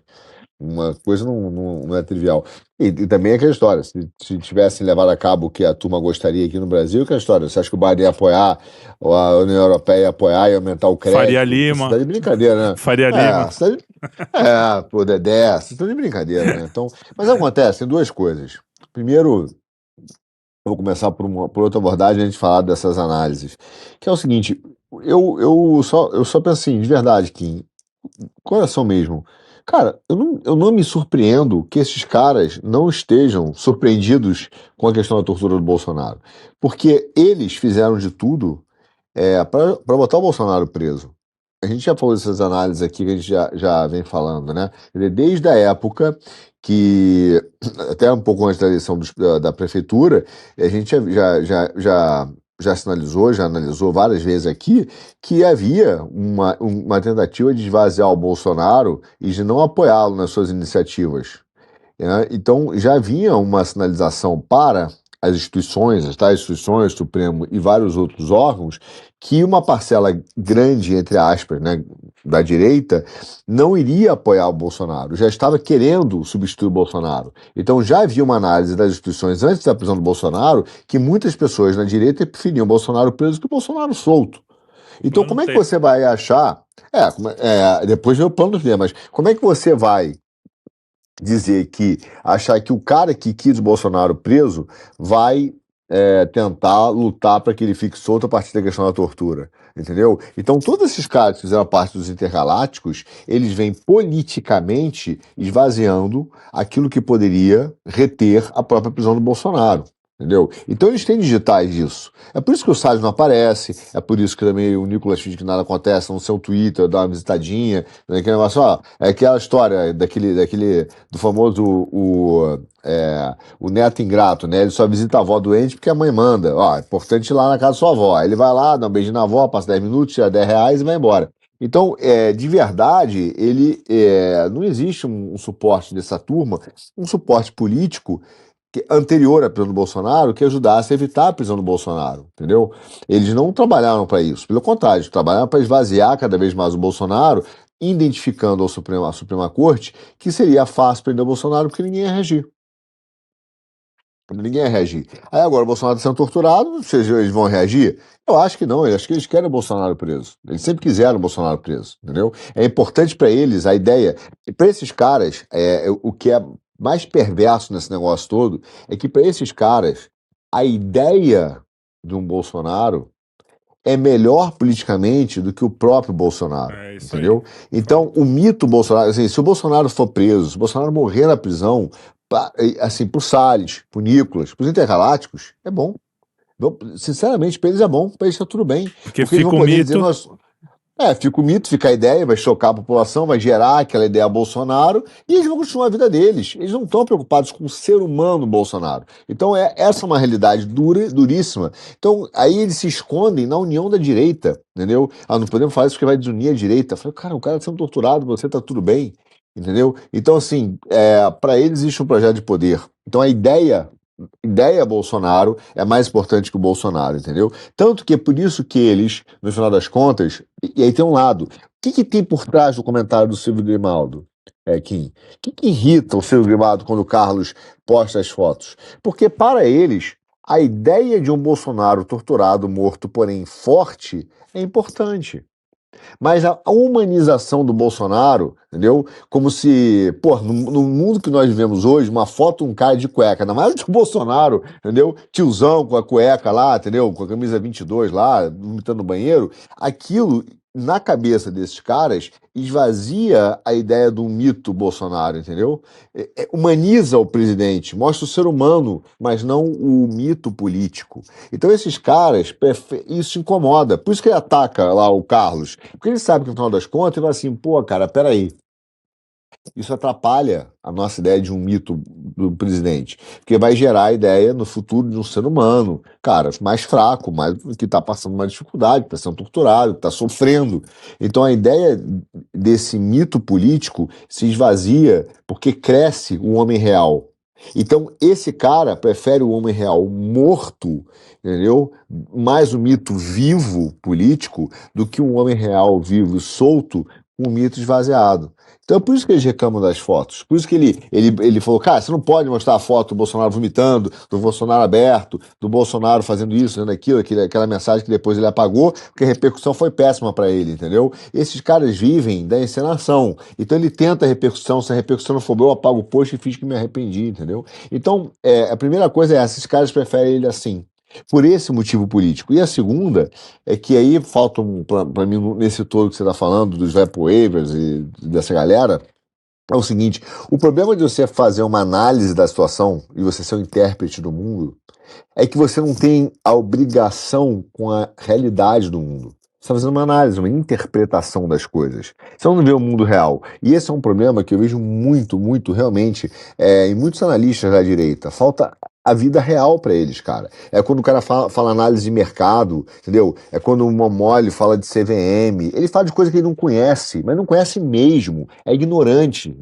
Uma coisa não é trivial. E também é aquela história, se tivessem levado a cabo o que a turma gostaria aqui no Brasil, que é a história, você acha que o Biden ia apoiar, ou a União Europeia ia apoiar e aumentar o Faria crédito? Pô, você tá Lima. de brincadeira, né? Faria Lima. Você tá pô, Dedé, você tá de brincadeira, né? Então, mas acontece, tem duas coisas. Primeiro, eu vou começar por outra abordagem, a gente falar dessas análises, que é o seguinte, eu só penso assim, de verdade, Kim, coração mesmo. Cara, eu não me surpreendo que esses caras não estejam surpreendidos com a questão da tortura do Bolsonaro. Porque eles fizeram de tudo para botar o Bolsonaro preso. A gente já falou dessas análises aqui que a gente já vem falando, né? Quer dizer, desde a época que, até um pouco antes da eleição da prefeitura, a gente já sinalizou, já analisou várias vezes aqui, que havia uma tentativa de esvaziar o Bolsonaro e de não apoiá-lo nas suas iniciativas, né? Então já havia uma sinalização para as instituições, as tais instituições, Supremo e vários outros órgãos, que uma parcela grande, entre aspas, né, da direita, não iria apoiar o Bolsonaro, já estava querendo substituir o Bolsonaro. Então já havia uma análise das instituições antes da prisão do Bolsonaro, que muitas pessoas na direita preferiam o Bolsonaro preso que o Bolsonaro solto. Então Plano como é que T. você vai achar... depois vem o plano B, mas como é que você vai dizer que achar que o cara que quis o Bolsonaro preso vai tentar lutar para que ele fique solto a partir da questão da tortura, entendeu? Então todos esses caras que fizeram parte dos intergalácticos, eles vêm politicamente esvaziando aquilo que poderia reter a própria prisão do Bolsonaro. Entendeu? Então eles têm digitais disso. É por isso que o Salles não aparece, é por isso que também o Nicolas finge que nada acontece no seu Twitter, dá uma visitadinha, né, aquele negócio, ó, é aquela história do famoso o neto ingrato, né? Ele só visita a avó doente porque a mãe manda. Ó, é importante ir lá na casa da sua avó. Aí ele vai lá, dá um beijinho na avó, passa 10 minutos, tira R$ 10 e vai embora. Então, de verdade, não existe um suporte dessa turma, um suporte político anterior à prisão do Bolsonaro que ajudasse a evitar a prisão do Bolsonaro, entendeu? Eles não trabalharam para isso, pelo contrário, eles trabalharam para esvaziar cada vez mais o Bolsonaro, identificando à Suprema Corte que seria fácil prender o Bolsonaro porque ninguém ia reagir. Ninguém ia reagir. Aí agora o Bolsonaro está sendo torturado, eles vão reagir? Eu acho que não, eu acho que eles querem o Bolsonaro preso. Eles sempre quiseram o Bolsonaro preso, entendeu? É importante para eles a ideia. Para esses caras, o que é mais perverso nesse negócio todo é que para esses caras, a ideia de um Bolsonaro é melhor politicamente do que o próprio Bolsonaro, É isso aí. entendeu? Então, o mito Bolsonaro, assim, se o Bolsonaro for preso, se o Bolsonaro morrer na prisão, assim, pro Salles, pro Nicolas, pros intergalácticos, é bom. Sinceramente, para eles é bom, para eles tá tudo bem. Porque Porque eles fica vão o poder dizer, mito. fica o mito, fica a ideia, vai chocar a população, vai gerar aquela ideia Bolsonaro e eles vão continuar a vida deles. Eles não estão preocupados com o ser humano Bolsonaro. Então, essa é uma realidade duríssima. Então, aí eles se escondem na união da direita, entendeu? Ah, não podemos falar isso porque vai desunir a direita. Eu falei, cara, o cara está sendo torturado, você tá tudo bem, entendeu? Então, assim, para eles existe um projeto de poder. Então, a ideia Bolsonaro é mais importante que o Bolsonaro, entendeu? Tanto que é por isso que eles, no final das contas, e aí tem um lado, o que tem por trás do comentário do Silvio Grimaldo, Kim? O que irrita o Silvio Grimaldo quando o Carlos posta as fotos? Porque para eles, a ideia de um Bolsonaro torturado, morto, porém forte, é importante. Mas a humanização do Bolsonaro, entendeu? Como se, pô, no mundo que nós vivemos hoje, uma foto de um cara de cueca, ainda mais do Bolsonaro, entendeu? Tiozão com a cueca lá, entendeu? Com a camisa 22 lá, vomitando no banheiro, aquilo, na cabeça desses caras, esvazia a ideia do mito Bolsonaro, entendeu? Humaniza o presidente, mostra o ser humano, mas não o mito político. Então esses caras, isso incomoda. Por isso que ele ataca lá o Carlos. Porque ele sabe que no final das contas ele vai assim, pô, cara, peraí. Isso atrapalha a nossa ideia de um mito do presidente, porque vai gerar a ideia no futuro de um ser humano, cara, mais fraco, que está passando uma dificuldade, está sendo torturado, está sofrendo. Então a ideia desse mito político se esvazia porque cresce o homem real. Então esse cara prefere o homem real morto, entendeu? Mais o mito vivo político do que um homem real vivo e solto com o mito esvaziado. Então é por isso que eles reclamam das fotos. Por isso que ele falou, cara, você não pode mostrar a foto do Bolsonaro vomitando, do Bolsonaro aberto, do Bolsonaro fazendo isso, fazendo aquilo, aquela mensagem que depois ele apagou, porque a repercussão foi péssima para ele, entendeu? Esses caras vivem da encenação. Então ele tenta a repercussão, se a repercussão não for boa, eu apago o post e fiz que me arrependi, entendeu? Então, a primeira coisa é essa, esses caras preferem ele assim. Por esse motivo político. E a segunda é que aí falta, para mim, nesse todo que você está falando, dos vaporwavers e dessa galera, é o seguinte: o problema de você fazer uma análise da situação e você ser um intérprete do mundo é que você não tem a obrigação com a realidade do mundo. Você está fazendo uma análise, uma interpretação das coisas. Você não vê o mundo real. E esse é um problema que eu vejo muito, muito, realmente, em muitos analistas da direita. Falta a vida real para eles, cara. É quando o cara fala análise de mercado, entendeu? É quando o Momoli fala de CVM. Ele fala de coisa que ele não conhece, mas não conhece mesmo. É ignorante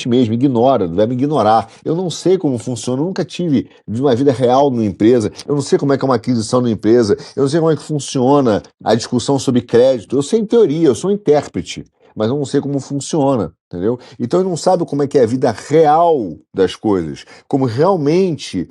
mesmo, ignora, deve ignorar. Eu não sei como funciona, eu nunca tive uma vida real numa empresa, eu não sei como é que é uma aquisição numa empresa, eu não sei como é que funciona a discussão sobre crédito. Eu sei em teoria, eu sou um intérprete, mas eu não sei como funciona, entendeu? Então ele não sabe como é que é a vida real das coisas, como realmente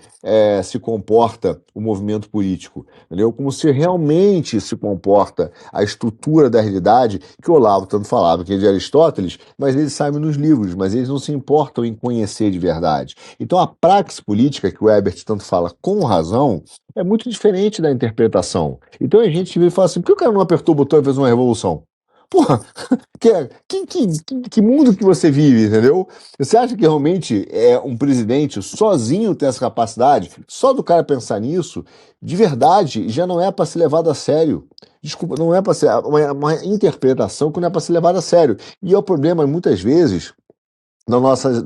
se comporta o movimento político, entendeu? Como se realmente se comporta a estrutura da realidade, que o Olavo tanto falava, que é de Aristóteles, mas eles sabem nos livros, mas eles não se importam em conhecer de verdade. Então a praxe política, que o Ebert tanto fala com razão, é muito diferente da interpretação. Então a gente vê e fala assim, por que o cara não apertou o botão e fez uma revolução? Porra, que mundo que você vive, entendeu? Você acha que realmente um presidente sozinho tem essa capacidade? Só do cara pensar nisso, de verdade, já não é para ser levado a sério. Desculpa, não é para ser uma interpretação que não é para ser levada a sério. E é o problema, muitas vezes,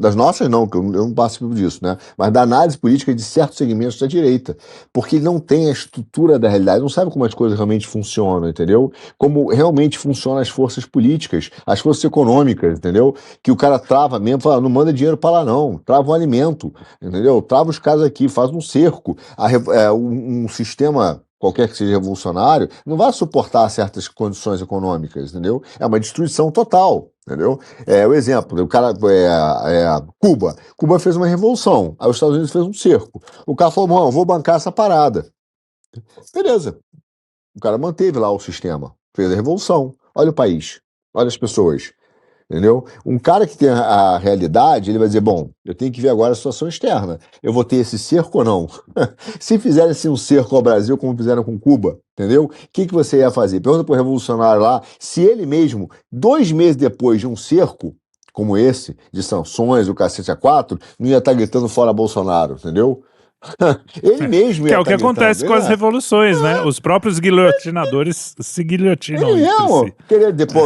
das nossas não, que eu não participo disso, né? Mas da análise política de certos segmentos da direita. Porque ele não tem a estrutura da realidade, não sabe como as coisas realmente funcionam, entendeu? Como realmente funcionam as forças políticas, as forças econômicas, entendeu? Que o cara trava mesmo, fala, não manda dinheiro para lá não, trava o alimento, entendeu? Trava os caras aqui, faz um cerco. Um sistema qualquer que seja revolucionário, não vai suportar certas condições econômicas, entendeu? É uma destruição total, entendeu? O exemplo, o cara, Cuba. Cuba fez uma revolução, aí os Estados Unidos fez um cerco. O cara falou, não, eu vou bancar essa parada. Beleza. O cara manteve lá o sistema, fez a revolução. Olha o país, olha as pessoas. Entendeu? Um cara que tem a realidade, ele vai dizer, bom, eu tenho que ver agora a situação externa. Eu vou ter esse cerco ou não? Se fizerem assim um cerco ao Brasil, como fizeram com Cuba, entendeu? O que você ia fazer? Pergunta pro revolucionário lá, se ele mesmo, 2 meses depois de um cerco, como esse, de sanções, o cacete A4, não ia estar gritando fora Bolsonaro, entendeu? Ele mesmo ia Que é o que estar acontece gritando. com as revoluções, né? Os próprios guilhotinadores se guilhotinam Ele entre mesmo, si. querer depois,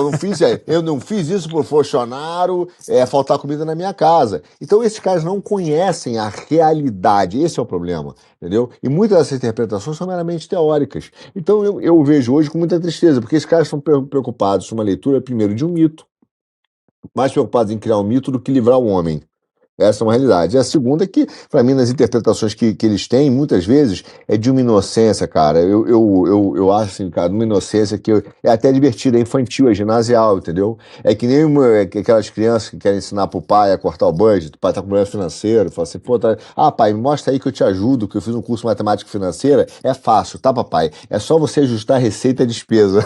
eu não fiz isso por Bolsonaro, faltar comida na minha casa. Então esses caras não conhecem a realidade, esse é o problema, entendeu? E muitas dessas interpretações são meramente teóricas. Então eu vejo hoje com muita tristeza, porque esses caras estão preocupados com uma leitura, primeiro, de um mito, mais preocupados em criar um mito do que livrar o homem. Essa é uma realidade. E a segunda é que, para mim, nas interpretações que eles têm, muitas vezes, é de uma inocência, cara. Eu acho, assim, cara, uma inocência que é até divertida, é infantil, é ginasial, entendeu? É que nem aquelas crianças que querem ensinar pro pai a cortar o budget, o pai tá com problema financeiro, fala assim, pô, pai, me mostra aí que eu te ajudo, que eu fiz um curso de matemática financeira. É fácil, tá, papai? É só você ajustar a receita e a despesa.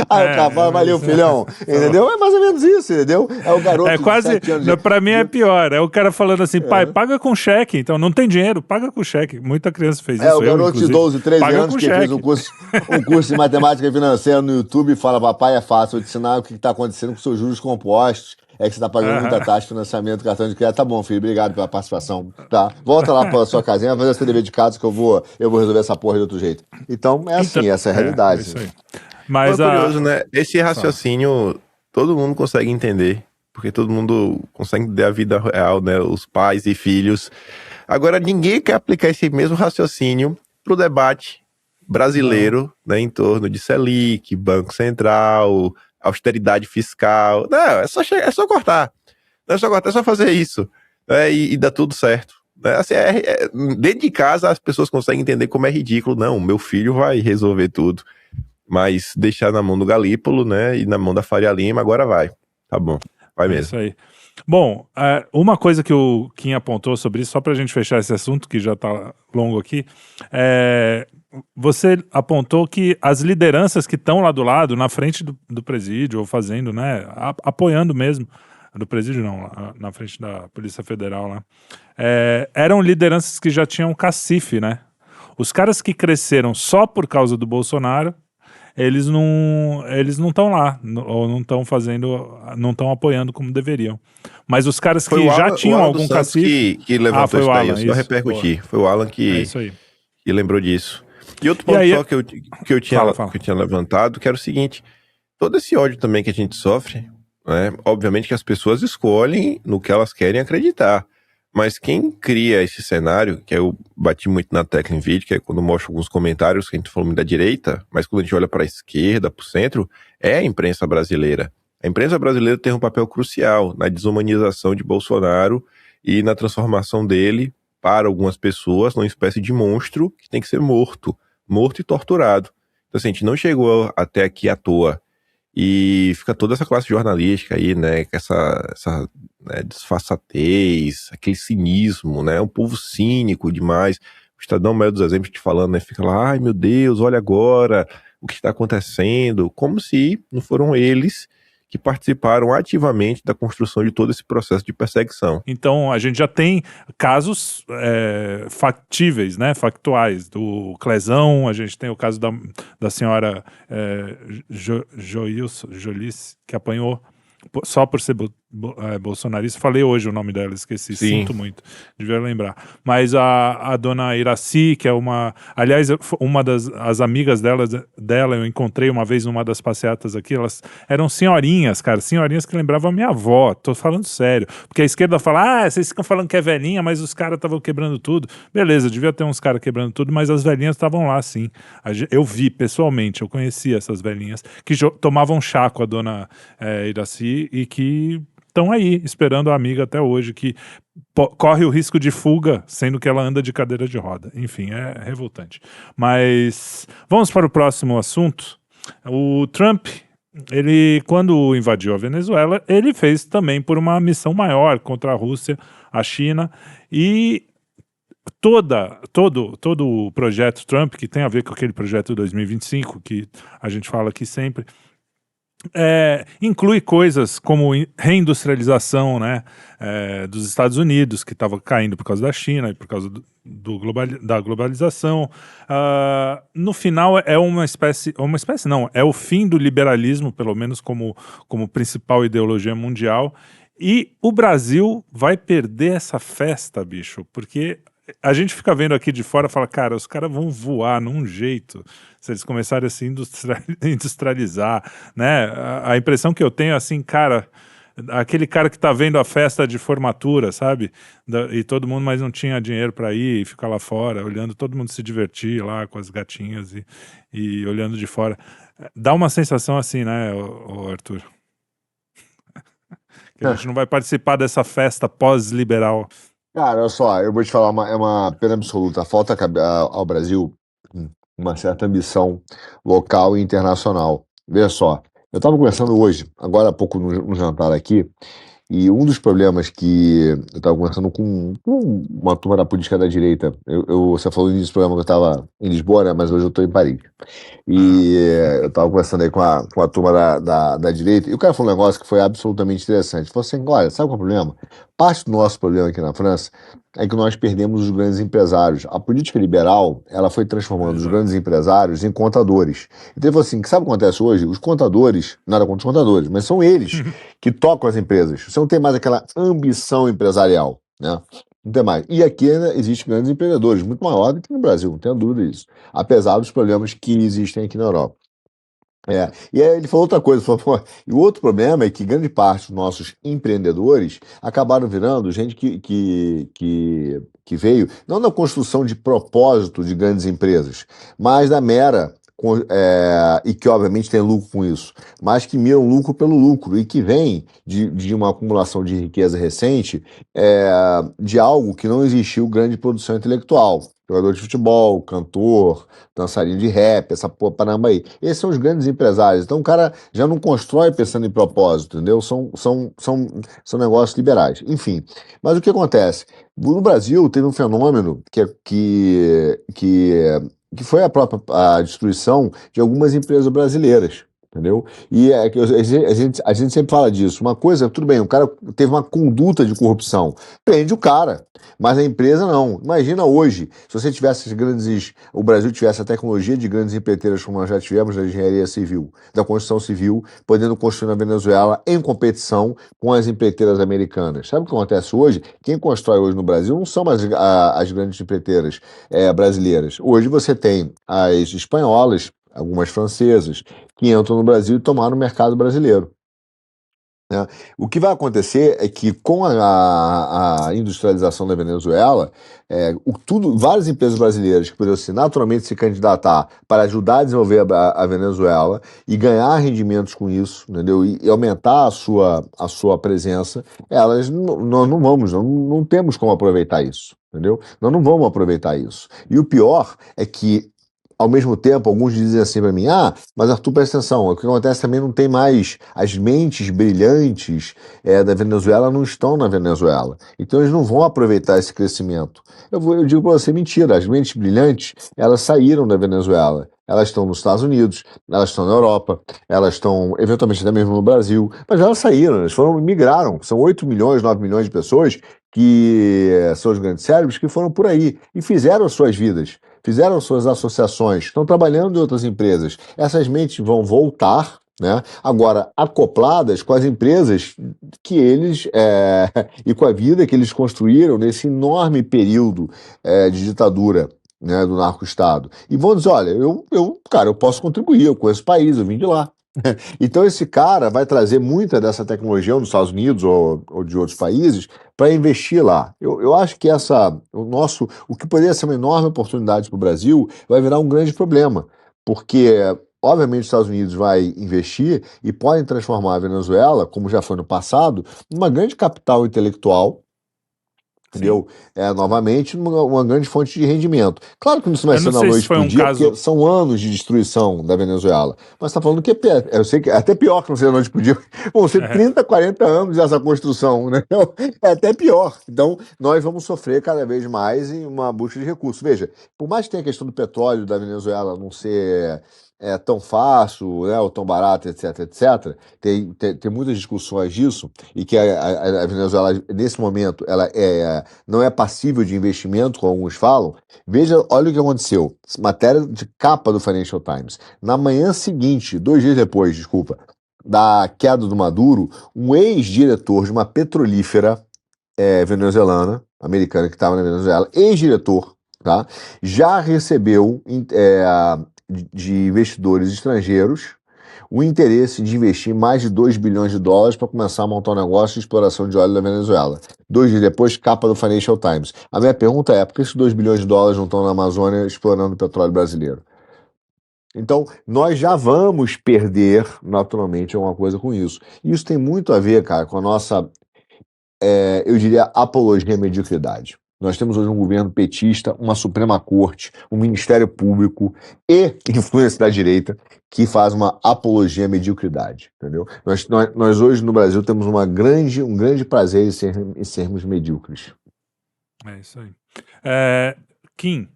Aí o cara fala, valeu, filhão. Entendeu? É mais ou menos isso, entendeu? É o garoto É quase, de 7 anos. pra mim é pior, é o cara falando assim, pai, paga com cheque, então não tem dinheiro, paga com cheque. Muita criança fez isso, o garoto de 12, 13 anos que fez um curso de matemática financeira no YouTube e fala, papai, é fácil, eu te ensinar o que está acontecendo com seus juros compostos, é que você está pagando muita taxa de financiamento, cartão de crédito. Tá bom, filho, obrigado pela participação, tá? Volta lá para sua casinha, vai fazer seu dever de casa que eu vou resolver essa porra de outro jeito. Então, assim, essa é a realidade. É isso aí. Mas é curioso, né? Esse raciocínio todo mundo consegue entender, porque todo mundo consegue entender a vida real, né? Os pais e filhos. Agora, ninguém quer aplicar esse mesmo raciocínio pro debate brasileiro, né? Em torno de Selic, Banco Central, austeridade fiscal. Não, é só cortar. Não é só cortar, é só fazer isso. Né? E dá tudo certo. Né? Assim, dentro de casa, as pessoas conseguem entender como é ridículo. Não, meu filho vai resolver tudo. Mas deixar na mão do Galípolo, né? E na mão da Faria Lima, agora vai. Tá bom, vai É mesmo. isso aí. Bom, uma coisa que o Kim apontou sobre isso, só para a gente fechar esse assunto, que já está longo aqui, você apontou que as lideranças que estão lá do lado, na frente do presídio, ou fazendo, né, apoiando mesmo, do presídio não, na frente da Polícia Federal lá, eram lideranças que já tinham cacife, né? Os caras que cresceram só por causa do Bolsonaro, eles não estão lá, ou não estão fazendo, não estão apoiando como deveriam. Mas os caras Foi que o já Alan, o tinham Alan dos algum Santos cacife... que levantou foi isso o daí, Alan, eu só isso, repercuti. Foi o Alan É que isso aí. lembrou disso. E outro E ponto aí... só que eu tinha, Fala. que eu tinha levantado, que era o seguinte, todo esse ódio também que a gente sofre, né, obviamente que as pessoas escolhem no que elas querem acreditar. Mas quem cria esse cenário, que eu bati muito na tecla em vídeo, que é quando mostro alguns comentários que a gente falou muito da direita, mas quando a gente olha para a esquerda, para o centro, é a imprensa brasileira. A imprensa brasileira tem um papel crucial na desumanização de Bolsonaro e na transformação dele, para algumas pessoas, numa espécie de monstro que tem que ser morto e torturado. Então, assim, a gente não chegou até aqui à toa. E fica toda essa classe jornalística aí, né, com essa né, disfarçatez, aquele cinismo, né, um povo cínico demais. O Estadão, maior dos exemplos, te falando, né, fica lá, ai meu Deus, olha agora o que está acontecendo, como se não foram eles que participaram ativamente da construção de todo esse processo de perseguição. Então, a gente já tem casos factíveis, né, factuais, do Clezão, a gente tem o caso da senhora Jolice, que apanhou só por ser bolsonarista. Falei hoje o nome dela, esqueci, Sim. sinto muito, devia lembrar. Mas a dona Iraci, que é aliás, uma das amigas dela, eu encontrei uma vez numa das passeatas aqui, elas eram senhorinhas, cara, senhorinhas que lembravam a minha avó, tô falando sério, porque a esquerda fala, vocês ficam falando que é velhinha, mas os caras estavam quebrando tudo. Beleza, devia ter uns caras quebrando tudo, mas as velhinhas estavam lá, sim. Eu vi pessoalmente, eu conhecia essas velhinhas que tomavam chá com a dona Iraci e que estão aí, esperando a amiga até hoje, que corre o risco de fuga, sendo que ela anda de cadeira de roda. Enfim, é revoltante. Mas vamos para o próximo assunto. O Trump, ele, quando invadiu a Venezuela, ele fez também por uma missão maior contra a Rússia, a China, e todo o projeto Trump, que tem a ver com aquele projeto 2025, que a gente fala aqui sempre, inclui coisas como reindustrialização, né, dos Estados Unidos, que estava caindo por causa da China e por causa da globalização. No final é uma espécie não, é o fim do liberalismo, pelo menos como principal ideologia mundial, e o Brasil vai perder essa festa, bicho, porque a gente fica vendo aqui de fora e fala, cara, os caras vão voar num jeito se eles começarem a se industrializar, né? A impressão que eu tenho, assim, cara, aquele cara que tá vendo a festa de formatura, sabe? E todo mundo, mas não tinha dinheiro para ir e ficar lá fora, olhando todo mundo se divertir lá com as gatinhas e olhando de fora. Dá uma sensação assim, né, Arthur? Que a gente não vai participar dessa festa pós-liberal. Cara, olha só, eu vou te falar, é uma pena absoluta. Falta ao Brasil uma certa ambição local e internacional. Veja só, eu estava conversando hoje, agora há pouco no jantar aqui, e um dos problemas que eu estava conversando com uma turma da política da direita, você falou no início do programa que eu estava em Lisboa, né, mas hoje eu estou em Paris. E eu estava conversando aí com a turma da direita, e o cara falou um negócio que foi absolutamente interessante. Ele falou assim, olha, sabe qual é o problema? Parte do nosso problema aqui na França é que nós perdemos os grandes empresários. A política liberal, ela foi transformando os grandes empresários em contadores. Então ele falou assim, sabe o que acontece hoje? Os contadores, nada contra os contadores, mas são eles que tocam as empresas. Você não tem mais aquela ambição empresarial, né? Não tem mais. E aqui ainda existem grandes empreendedores, muito maior do que no Brasil, não tenho dúvida disso. Apesar dos problemas que existem aqui na Europa. E aí ele falou outra coisa, falou, pô, e o outro problema é que grande parte dos nossos empreendedores acabaram virando gente que veio, não da construção de propósito de grandes empresas, mas da mera e que obviamente tem lucro com isso, mas que miram lucro pelo lucro e que vem de uma acumulação de riqueza recente, de algo que não existiu grande produção intelectual. Jogador de futebol, cantor, dançarino de rap, essa porra paramba aí. Esses são os grandes empresários. Então o cara já não constrói pensando em propósito, entendeu? São negócios liberais. Enfim, mas o que acontece? No Brasil teve um fenômeno que foi a destruição de algumas empresas brasileiras. Entendeu? E a gente sempre fala disso. Uma coisa, tudo bem, o cara teve uma conduta de corrupção. Prende o cara, mas a empresa não. Imagina hoje, se você tivesse o Brasil tivesse a tecnologia de grandes empreiteiras como nós já tivemos da engenharia civil, da construção civil, podendo construir na Venezuela em competição com as empreiteiras americanas. Sabe o que acontece hoje? Quem constrói hoje no Brasil não são mais as grandes empreiteiras brasileiras. Hoje você tem as espanholas, algumas francesas, que entram no Brasil e tomaram o mercado brasileiro. Né? O que vai acontecer é que com a industrialização da Venezuela, várias empresas brasileiras que poderiam naturalmente se candidatar para ajudar a desenvolver a Venezuela e ganhar rendimentos com isso, entendeu? E aumentar a sua presença, nós não temos como aproveitar isso. Entendeu? Nós não vamos aproveitar isso. E o pior é que ao mesmo tempo, alguns dizem assim para mim, mas Arthur, presta atenção, o que acontece também não tem mais, as mentes brilhantes da Venezuela não estão na Venezuela, então eles não vão aproveitar esse crescimento. Eu digo para você, mentira, as mentes brilhantes, elas saíram da Venezuela, elas estão nos Estados Unidos, elas estão na Europa, elas estão eventualmente até mesmo no Brasil, mas elas saíram, elas migraram, são 8 milhões, 9 milhões de pessoas que são os grandes cérebros que foram por aí e fizeram as suas vidas. Fizeram suas associações, estão trabalhando em outras empresas. Essas mentes vão voltar, né? Agora, acopladas com as empresas que eles e com a vida que eles construíram nesse enorme período de ditadura, né, do narco-estado. E vão dizer, olha, eu posso contribuir, eu conheço o país, eu vim de lá. Então esse cara vai trazer muita dessa tecnologia nos Estados Unidos ou de outros países para investir lá. Eu acho que o que poderia ser uma enorme oportunidade para o Brasil vai virar um grande problema, porque obviamente os Estados Unidos vai investir e podem transformar a Venezuela, como já foi no passado, numa grande capital intelectual. Entendeu? Novamente, uma grande fonte de rendimento. Claro que isso não vai ser na noite pro dia, porque são anos de destruição da Venezuela. Mas está falando que eu sei que é até pior que não seja da noite pro dia. Vão ser 30, 40 anos dessa construção, né? É até pior. Então, nós vamos sofrer cada vez mais em uma busca de recursos. Veja, por mais que tenha a questão do petróleo da Venezuela não ser tão fácil, né, ou tão barato, etc, etc. Tem muitas discussões disso, e que a Venezuela, nesse momento, ela não é passível de investimento, como alguns falam. Veja, olha o que aconteceu. Matéria de capa do Financial Times. Na manhã seguinte, 2 dias depois, da queda do Maduro, um ex-diretor de uma petrolífera venezuelana, americana, que estava na Venezuela, ex-diretor, tá, já recebeu de investidores estrangeiros o interesse de investir mais de 2 bilhões de dólares para começar a montar um negócio de exploração de óleo da Venezuela. 2 dias depois, capa do Financial Times. A minha pergunta é, por que esses 2 bilhões de dólares não estão na Amazônia explorando o petróleo brasileiro? Então, nós já vamos perder, naturalmente, alguma coisa com isso. E isso tem muito a ver, cara, com a nossa, eu diria, apologia à mediocridade. Nós temos hoje um governo petista, uma Suprema Corte, um Ministério Público e influência da direita que faz uma apologia à mediocridade, entendeu? Nós hoje no Brasil temos um grande prazer em sermos medíocres. É isso aí. Kim,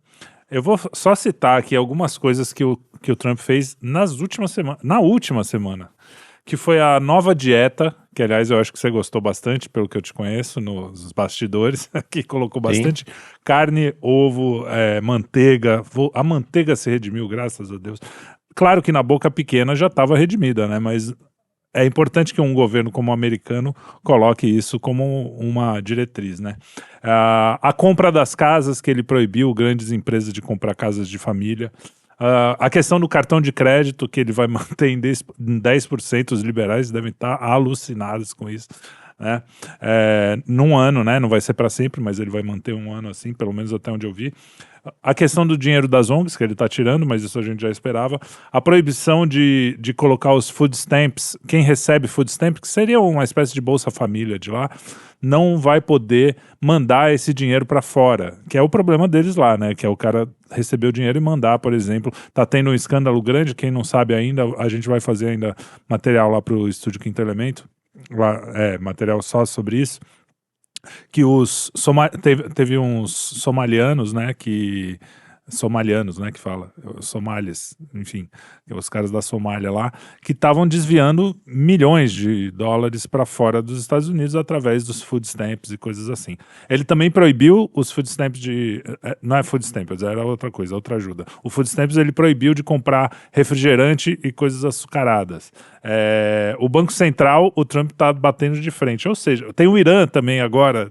eu vou só citar aqui algumas coisas que o Trump fez na última semana, que foi a nova dieta, que aliás eu acho que você gostou bastante, pelo que eu te conheço, nos bastidores, que colocou bastante carne, ovo, manteiga. A manteiga se redimiu, graças a Deus. Claro que na boca pequena já estava redimida, né? Mas é importante que um governo como o americano coloque isso como uma diretriz, né? A compra das casas, que ele proibiu grandes empresas de comprar casas de família. A questão do cartão de crédito, que ele vai manter em 10%, os liberais devem estar alucinados com isso. né? Num ano, né? Não vai ser para sempre, mas ele vai manter um ano assim, pelo menos até onde eu vi. A questão do dinheiro das ONGs, que ele está tirando, mas isso a gente já esperava. A proibição de colocar os food stamps, quem recebe food stamp, que seria uma espécie de Bolsa Família de lá, não vai poder mandar esse dinheiro para fora, que é o problema deles lá, né? Que é o cara receber o dinheiro e mandar, por exemplo. Tá tendo um escândalo grande, quem não sabe ainda, a gente vai fazer ainda material lá pro Estúdio Quinto Elemento, lá, material só sobre isso, que teve uns somalianos, né, que fala, somalis, enfim, os caras da Somália lá, que estavam desviando milhões de dólares para fora dos Estados Unidos através dos food stamps e coisas assim. Ele também proibiu os food stamps não é food stamps, era outra coisa, outra ajuda. O food stamps ele proibiu de comprar refrigerante e coisas açucaradas. O Banco Central, o Trump tá batendo de frente, ou seja, tem o Irã também agora,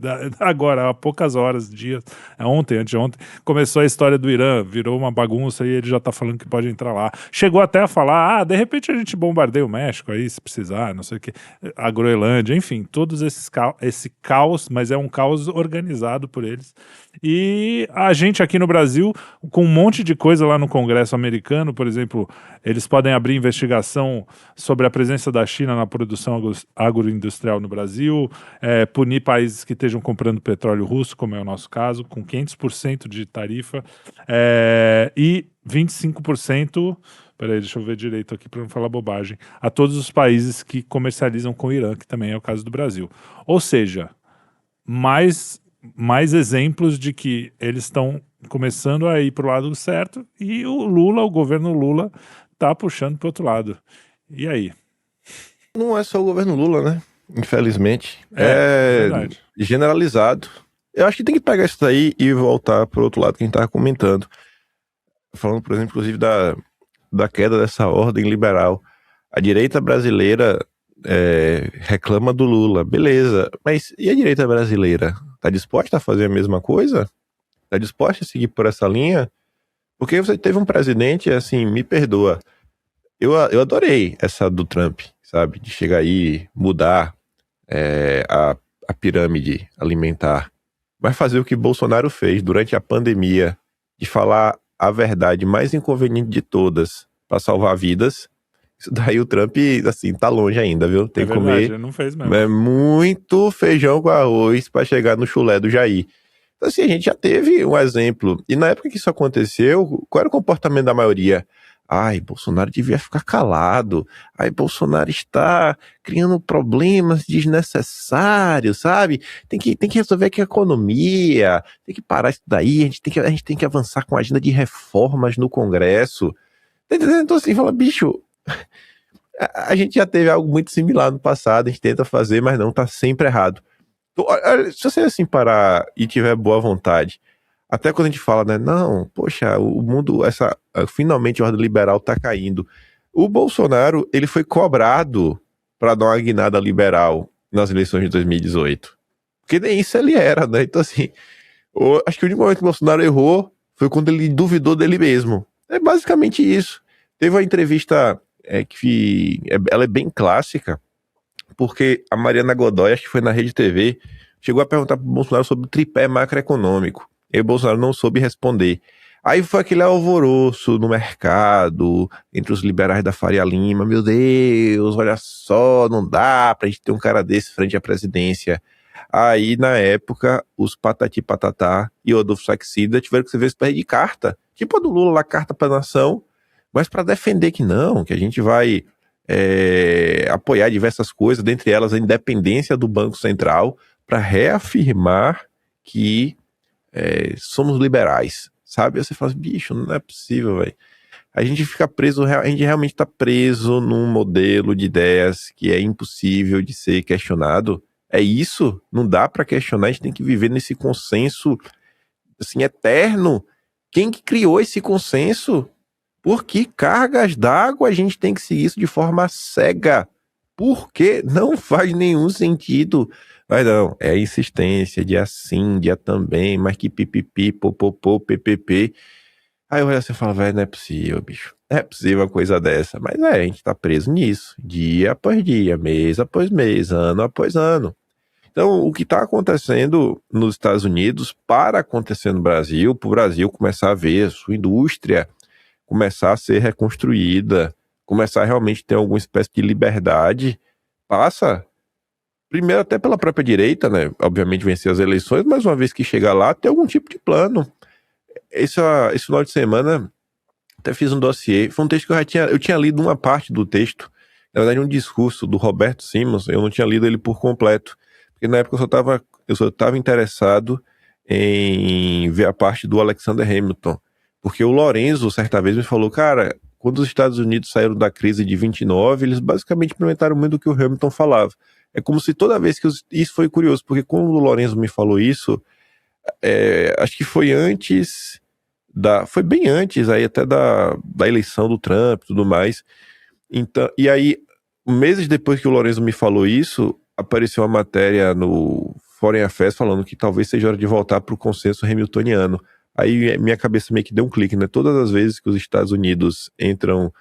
há poucas horas, dias, anteontem, começou a história do Irã, virou uma bagunça e ele já tá falando que pode entrar lá. Chegou até a falar, de repente a gente bombardeia o México aí, se precisar, não sei o que, a Groenlândia, enfim, todos esse caos, mas é um caos organizado por eles. E a gente aqui no Brasil, com um monte de coisa lá no Congresso americano, por exemplo, eles podem abrir investigação sobre a presença da China na produção agroindustrial no Brasil, punir países que estejam comprando petróleo russo, como é o nosso caso, com 500% de tarifa, e 25%, peraí, deixa eu ver direito aqui para não falar bobagem, a todos os países que comercializam com o Irã, que também é o caso do Brasil. Ou seja, mais exemplos de que eles estão começando a ir para o lado certo e o governo Lula, tá puxando para o outro lado. E aí? Não é só o governo Lula, né? Infelizmente. Verdade. Generalizado. Eu acho que tem que pegar isso daí e voltar pro outro lado que a gente tava comentando. Falando, por exemplo, inclusive da queda dessa ordem liberal. A direita brasileira reclama do Lula. Beleza, mas e a direita brasileira? Tá disposta a fazer a mesma coisa? Tá disposta a seguir por essa linha? Porque você teve um presidente, assim, me perdoa, eu adorei essa do Trump, sabe? De chegar aí, mudar a pirâmide alimentar. Mas fazer o que Bolsonaro fez durante a pandemia, de falar a verdade mais inconveniente de todas para salvar vidas, isso daí o Trump, assim, tá longe ainda, viu? Tem que verdade, comer não fez mesmo. muito feijão com arroz para chegar no chulé do Jair. Então, assim, a gente já teve um exemplo. E na época que isso aconteceu, qual era o comportamento da maioria? Ai, Bolsonaro devia ficar calado. Ai, Bolsonaro está criando problemas desnecessários, sabe? Tem que resolver aqui a economia, tem que parar isso daí, a gente tem que avançar com a agenda de reformas no Congresso. Tá entendendo? Então, assim, fala, bicho, a gente já teve algo muito similar no passado, a gente tenta fazer, mas não, tá sempre errado. Se você assim parar e tiver boa vontade, até quando a gente fala, né, não, poxa, o mundo, finalmente a ordem liberal tá caindo. O Bolsonaro, ele foi cobrado para dar uma guinada liberal nas eleições de 2018. Porque nem isso ele era, né? Então, assim, acho que o único momento que o Bolsonaro errou foi quando ele duvidou dele mesmo. É basicamente isso. Teve uma entrevista que ela é bem clássica, porque a Mariana Godoy, acho que foi na Rede TV, chegou a perguntar pro Bolsonaro sobre o tripé macroeconômico. E o Bolsonaro não soube responder. Aí foi aquele alvoroço no mercado, entre os liberais da Faria Lima. Meu Deus, olha só, não dá pra gente ter um cara desse frente à presidência. Aí, na época, os Patati Patatá e o Adolfo Saxida tiveram que ser vezes de carta. Tipo a do Lula lá, carta pra nação, mas para defender que não, que a gente vai apoiar diversas coisas, dentre elas a independência do Banco Central, para reafirmar que somos liberais, sabe? Aí você fala, bicho, não é possível, velho. A gente fica preso, a gente realmente está preso num modelo de ideias que é impossível de ser questionado. É isso? Não dá para questionar, a gente tem que viver nesse consenso, assim, eterno. Quem que criou esse consenso? Por que cargas d'água a gente tem que seguir isso de forma cega? Porque não faz nenhum sentido. Mas não, é insistência, dia sim, dia também, mas que pipipi, popopô, ppp. Aí eu olho assim e falo, velho, não é possível, bicho. Não é possível uma coisa dessa. Mas a gente tá preso nisso, dia após dia, mês após mês, ano após ano. Então, o que está acontecendo nos Estados Unidos para acontecer no Brasil, para o Brasil começar a ver a sua indústria começar a ser reconstruída, começar a realmente ter alguma espécie de liberdade, passa primeiro até pela própria direita, né? Obviamente vencer as eleições, mas uma vez que chegar lá, ter algum tipo de plano. Esse final de semana, até fiz um dossiê, foi um texto que eu tinha lido uma parte do texto, na verdade um discurso do Roberto Simons, eu não tinha lido ele por completo, porque na época eu só estava interessado em ver a parte do Alexander Hamilton, porque o Lorenzo certa vez me falou, cara, quando os Estados Unidos saíram da crise de 29, eles basicamente implementaram muito do que o Hamilton falava. É como se toda vez que isso foi curioso, porque quando o Lorenzo me falou isso, acho que foi bem antes aí até da eleição do Trump e tudo mais. Então, e aí, meses depois que o Lorenzo me falou isso, apareceu uma matéria no Foreign Affairs falando que talvez seja hora de voltar para o consenso hamiltoniano. Aí minha cabeça meio que deu um clique, né? Todas as vezes que os Estados Unidos entram,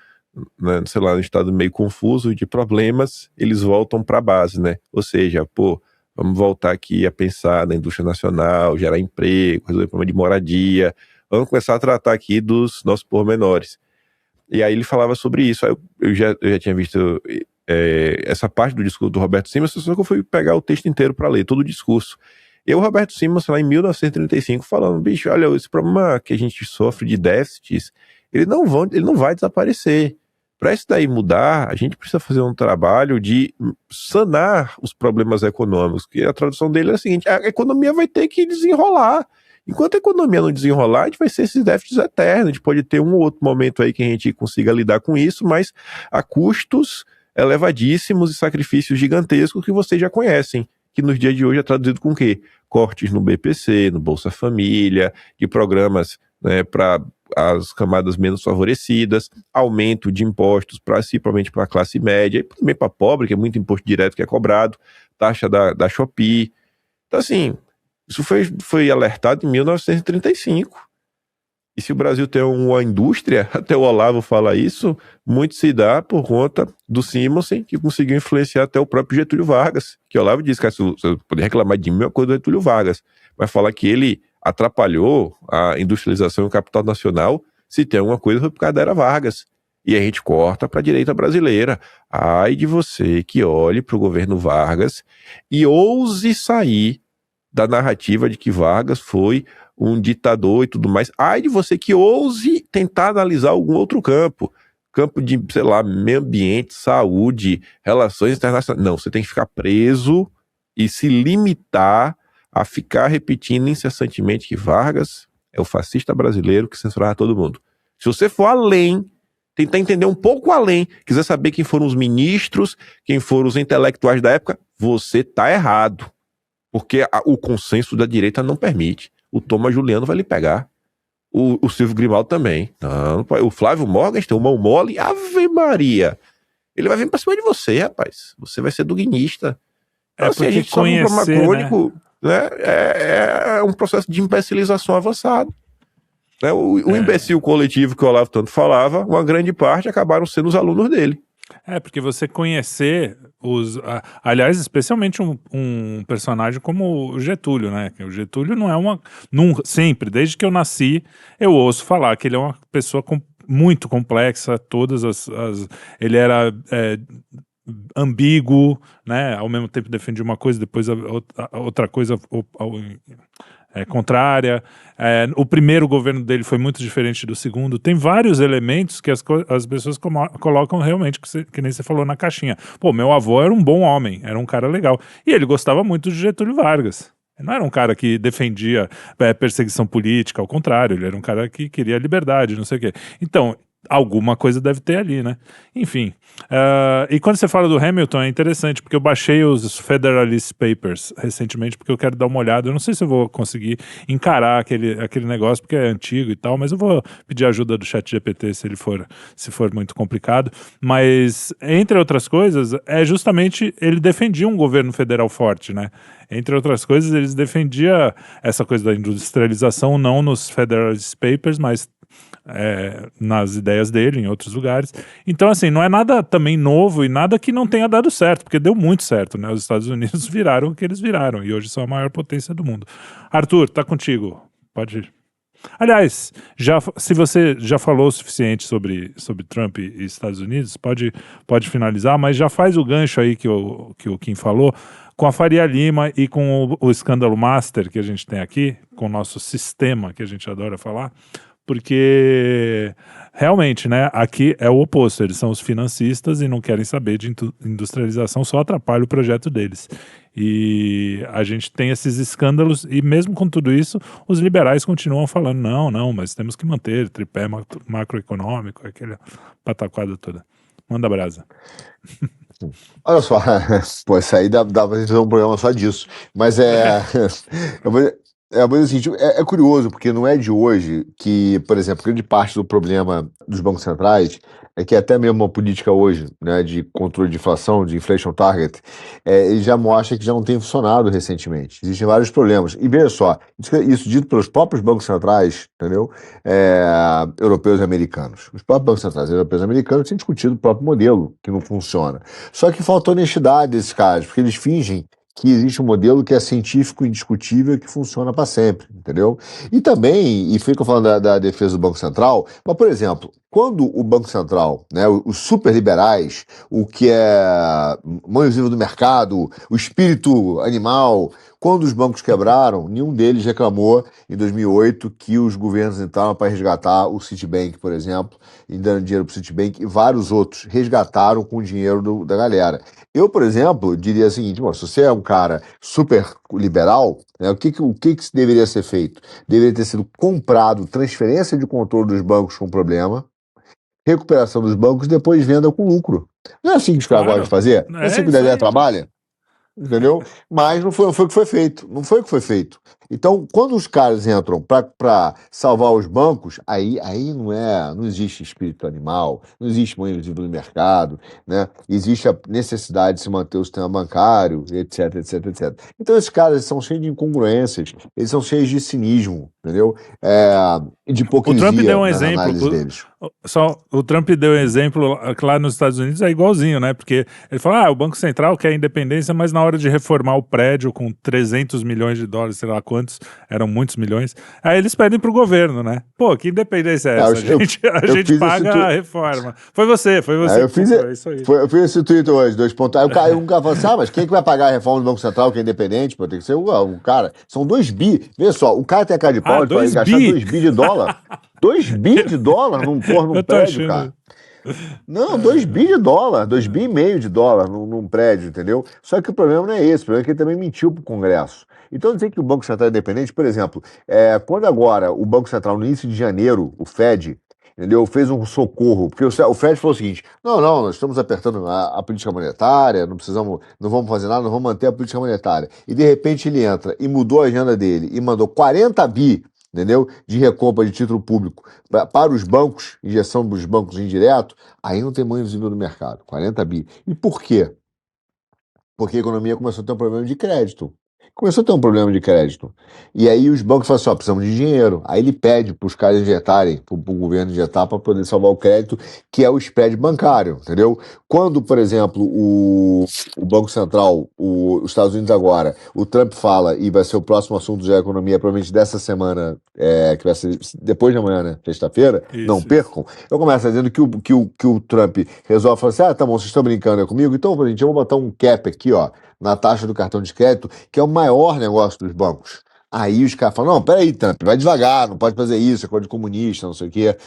né, sei lá, num estado meio confuso de problemas, eles voltam para a base, né? Ou seja, vamos voltar aqui a pensar na indústria nacional, gerar emprego, resolver problema de moradia, vamos começar a tratar aqui dos nossos pormenores. E aí ele falava sobre isso. Aí eu já tinha visto essa parte do discurso do Roberto Simons, só que eu fui pegar o texto inteiro para ler, todo o discurso. E o Roberto Simons, lá em 1935, falando, bicho, olha, esse problema que a gente sofre de déficits, ele não vai desaparecer. Para isso daí mudar, a gente precisa fazer um trabalho de sanar os problemas econômicos, que a tradução dele é a seguinte, a economia vai ter que desenrolar. Enquanto a economia não desenrolar, a gente vai ser esses déficits eternos, a gente pode ter um ou outro momento aí que a gente consiga lidar com isso, mas a custos elevadíssimos e sacrifícios gigantescos que vocês já conhecem, que nos dias de hoje é traduzido com o quê? Cortes no BPC, no Bolsa Família, de programas, né, para as camadas menos favorecidas, aumento de impostos principalmente para a classe média, e também para pobre, que é muito imposto direto que é cobrado, taxa da Shopee. Então, assim, isso foi alertado em 1935. E se o Brasil tem uma indústria, até o Olavo fala isso, muito se dá por conta do Simonsen, que conseguiu influenciar até o próprio Getúlio Vargas, que o Olavo disse que você poder reclamar de mim é uma coisa do Getúlio Vargas, mas falar que ele atrapalhou a industrialização e o capital nacional, se tem alguma coisa foi por causa da era Vargas. E a gente corta para a direita brasileira. Ai de você que olhe para o governo Vargas e ouse sair da narrativa de que Vargas foi um ditador e tudo mais. Ai de você que ouse tentar analisar algum outro campo de, sei lá, meio ambiente, saúde, relações internacionais. Não, você tem que ficar preso e se limitar a ficar repetindo incessantemente que Vargas é o fascista brasileiro que censurava todo mundo. Se você for além, tentar entender um pouco além, quiser saber quem foram os ministros, quem foram os intelectuais da época, você tá errado. Porque o consenso da direita não permite. O Thomas Juliano vai lhe pegar. O Silvio Grimaldo também. Não, o Flávio Morgenstern, o mão mole, Ave Maria. Ele vai vir pra cima de você, rapaz. Você vai ser duguinista. Então, assim, a gente sofre um problema crônico, né? É um processo de imbecilização avançado. Né? O imbecil coletivo que o Olavo tanto falava, uma grande parte acabaram sendo os alunos dele. Porque você conhecer aliás, especialmente um personagem como o Getúlio, né? O Getúlio não é sempre, desde que eu nasci, eu ouço falar que ele é uma pessoa muito complexa, ele era ambíguo, né? Ao mesmo tempo defendia uma coisa, depois outra coisa contrária. O primeiro governo dele foi muito diferente do segundo. Tem vários elementos que as pessoas colocam realmente, que nem você falou na caixinha. Pô, meu avô era um bom homem, era um cara legal. E ele gostava muito de Getúlio Vargas. Ele não era um cara que defendia perseguição política, ao contrário, ele era um cara que queria liberdade, não sei o quê. Então, alguma coisa deve ter ali, né? Enfim. E quando você fala do Hamilton, é interessante, porque eu baixei os Federalist Papers recentemente, porque eu quero dar uma olhada. Eu não sei se eu vou conseguir encarar aquele negócio, porque é antigo e tal, mas eu vou pedir ajuda do ChatGPT se for muito complicado. Mas, entre outras coisas, justamente ele defendia um governo federal forte, né? Entre outras coisas, eles defendiam essa coisa da industrialização, não nos Federalist Papers, mas nas ideias dele, em outros lugares. Então, assim, não é nada também novo e nada que não tenha dado certo, porque deu muito certo, né? Os Estados Unidos viraram o que eles viraram e hoje são a maior potência do mundo. Arthur, tá contigo. Pode ir. Aliás, se você já falou o suficiente sobre Trump e Estados Unidos, pode finalizar, mas já faz o gancho aí que o Kim falou, com a Faria Lima e com o escândalo master que a gente tem aqui, com o nosso sistema que a gente adora falar, porque realmente, né, aqui é o oposto, eles são os financistas e não querem saber de industrialização, só atrapalha o projeto deles. E a gente tem esses escândalos e mesmo com tudo isso, os liberais continuam falando, não, mas temos que manter tripé macroeconômico, aquela pataquada toda. Manda brasa. Olha só, pô, isso aí dá pra gente fazer um programa só disso. Mas eu vou dizer o seguinte, é curioso, porque não é de hoje que, por exemplo, grande parte do problema dos bancos centrais é que até mesmo a política hoje, né, de controle de inflação, de inflation target, ele já mostra que já não tem funcionado recentemente. Existem vários problemas. E veja só, isso dito pelos próprios bancos centrais, entendeu? Europeus e americanos. Os próprios bancos centrais europeus e americanos têm discutido o próprio modelo, que não funciona. Só que falta honestidade desses caras, porque eles fingem que existe um modelo que é científico, indiscutível, que funciona para sempre, entendeu? E também, e fica falando da defesa do Banco Central, mas, por exemplo, quando o Banco Central, né, os superliberais, o que é mãe invisível do mercado, o espírito animal, quando os bancos quebraram, nenhum deles reclamou em 2008 que os governos entraram para resgatar o Citibank, por exemplo, e dando dinheiro para o Citibank, e vários outros resgataram com o dinheiro da galera. Eu, por exemplo, diria o seguinte, se você é um cara super liberal, né, o que deveria ser feito? Deveria ter sido comprado transferência de controle dos bancos com problema, recuperação dos bancos e depois venda com lucro. Não é assim que os caras gostam de fazer? Não é assim que o Dedé trabalha? Entendeu? Mas não foi o que foi feito. Não foi o que foi feito. Então, quando os caras entram para salvar os bancos, aí não existe espírito animal, não existe mãe invisível no mercado, né? Existe a necessidade de se manter o sistema bancário, etc, etc, etc. Então, esses caras são cheios de incongruências, eles são cheios de cinismo, entendeu? E de hipocrisia o Trump deu um nas exemplo, análises deles. O Trump deu um exemplo lá nos Estados Unidos, é igualzinho, né? Porque ele fala, o Banco Central quer independência, mas na hora de reformar o prédio com 300 milhões de dólares, sei lá quantos, eram muitos milhões, aí eles pedem pro governo, né? Pô, que independência é essa? A gente paga a reforma. Foi você eu fiz isso aí. Eu fiz esse tweet hoje, 2 pontos. Aí um cara falou assim, mas quem que vai pagar a reforma do Banco Central que é independente? Pô, tem que ser o cara. São 2 bi. Veja só, o cara tem a cara de pau, ele vai gastar 2 bi de dólar. 2 bi de dólar num prédio, cara. Não, 2 bi de dólar, 2 bi e meio de dólar num prédio, entendeu? Só que o problema não é esse, o problema é que ele também mentiu pro Congresso. Então dizer que o Banco Central é independente, por exemplo, quando agora o Banco Central, no início de janeiro, o Fed, entendeu, fez um socorro, porque o Fed falou o seguinte, não, nós estamos apertando a política monetária, não vamos fazer nada, não vamos manter a política monetária. E de repente ele entra e mudou a agenda dele e mandou 40 bi, entendeu? De recompra de título público para os bancos, injeção dos bancos indireto, aí não tem mão invisível no mercado, 40 bi. E por quê? Porque a economia começou a ter um problema de crédito. E aí os bancos falam assim, precisamos de dinheiro. Aí ele pede para os caras injetarem, para o governo injetar para poder salvar o crédito, que é o spread bancário, entendeu? Quando, por exemplo, o Banco Central, os Estados Unidos agora, o Trump fala, e vai ser o próximo assunto da economia, provavelmente dessa semana, que vai ser depois de amanhã, né, sexta-feira, não percam, eu começo dizendo que o Trump resolve falar assim, tá bom, vocês estão brincando comigo, então, gente, eu vou botar um cap aqui, ó, na taxa do cartão de crédito, que é o maior negócio dos bancos. Aí os caras falam, não, peraí, Trump, vai devagar, não pode fazer isso, é coisa de comunista, não sei o quê.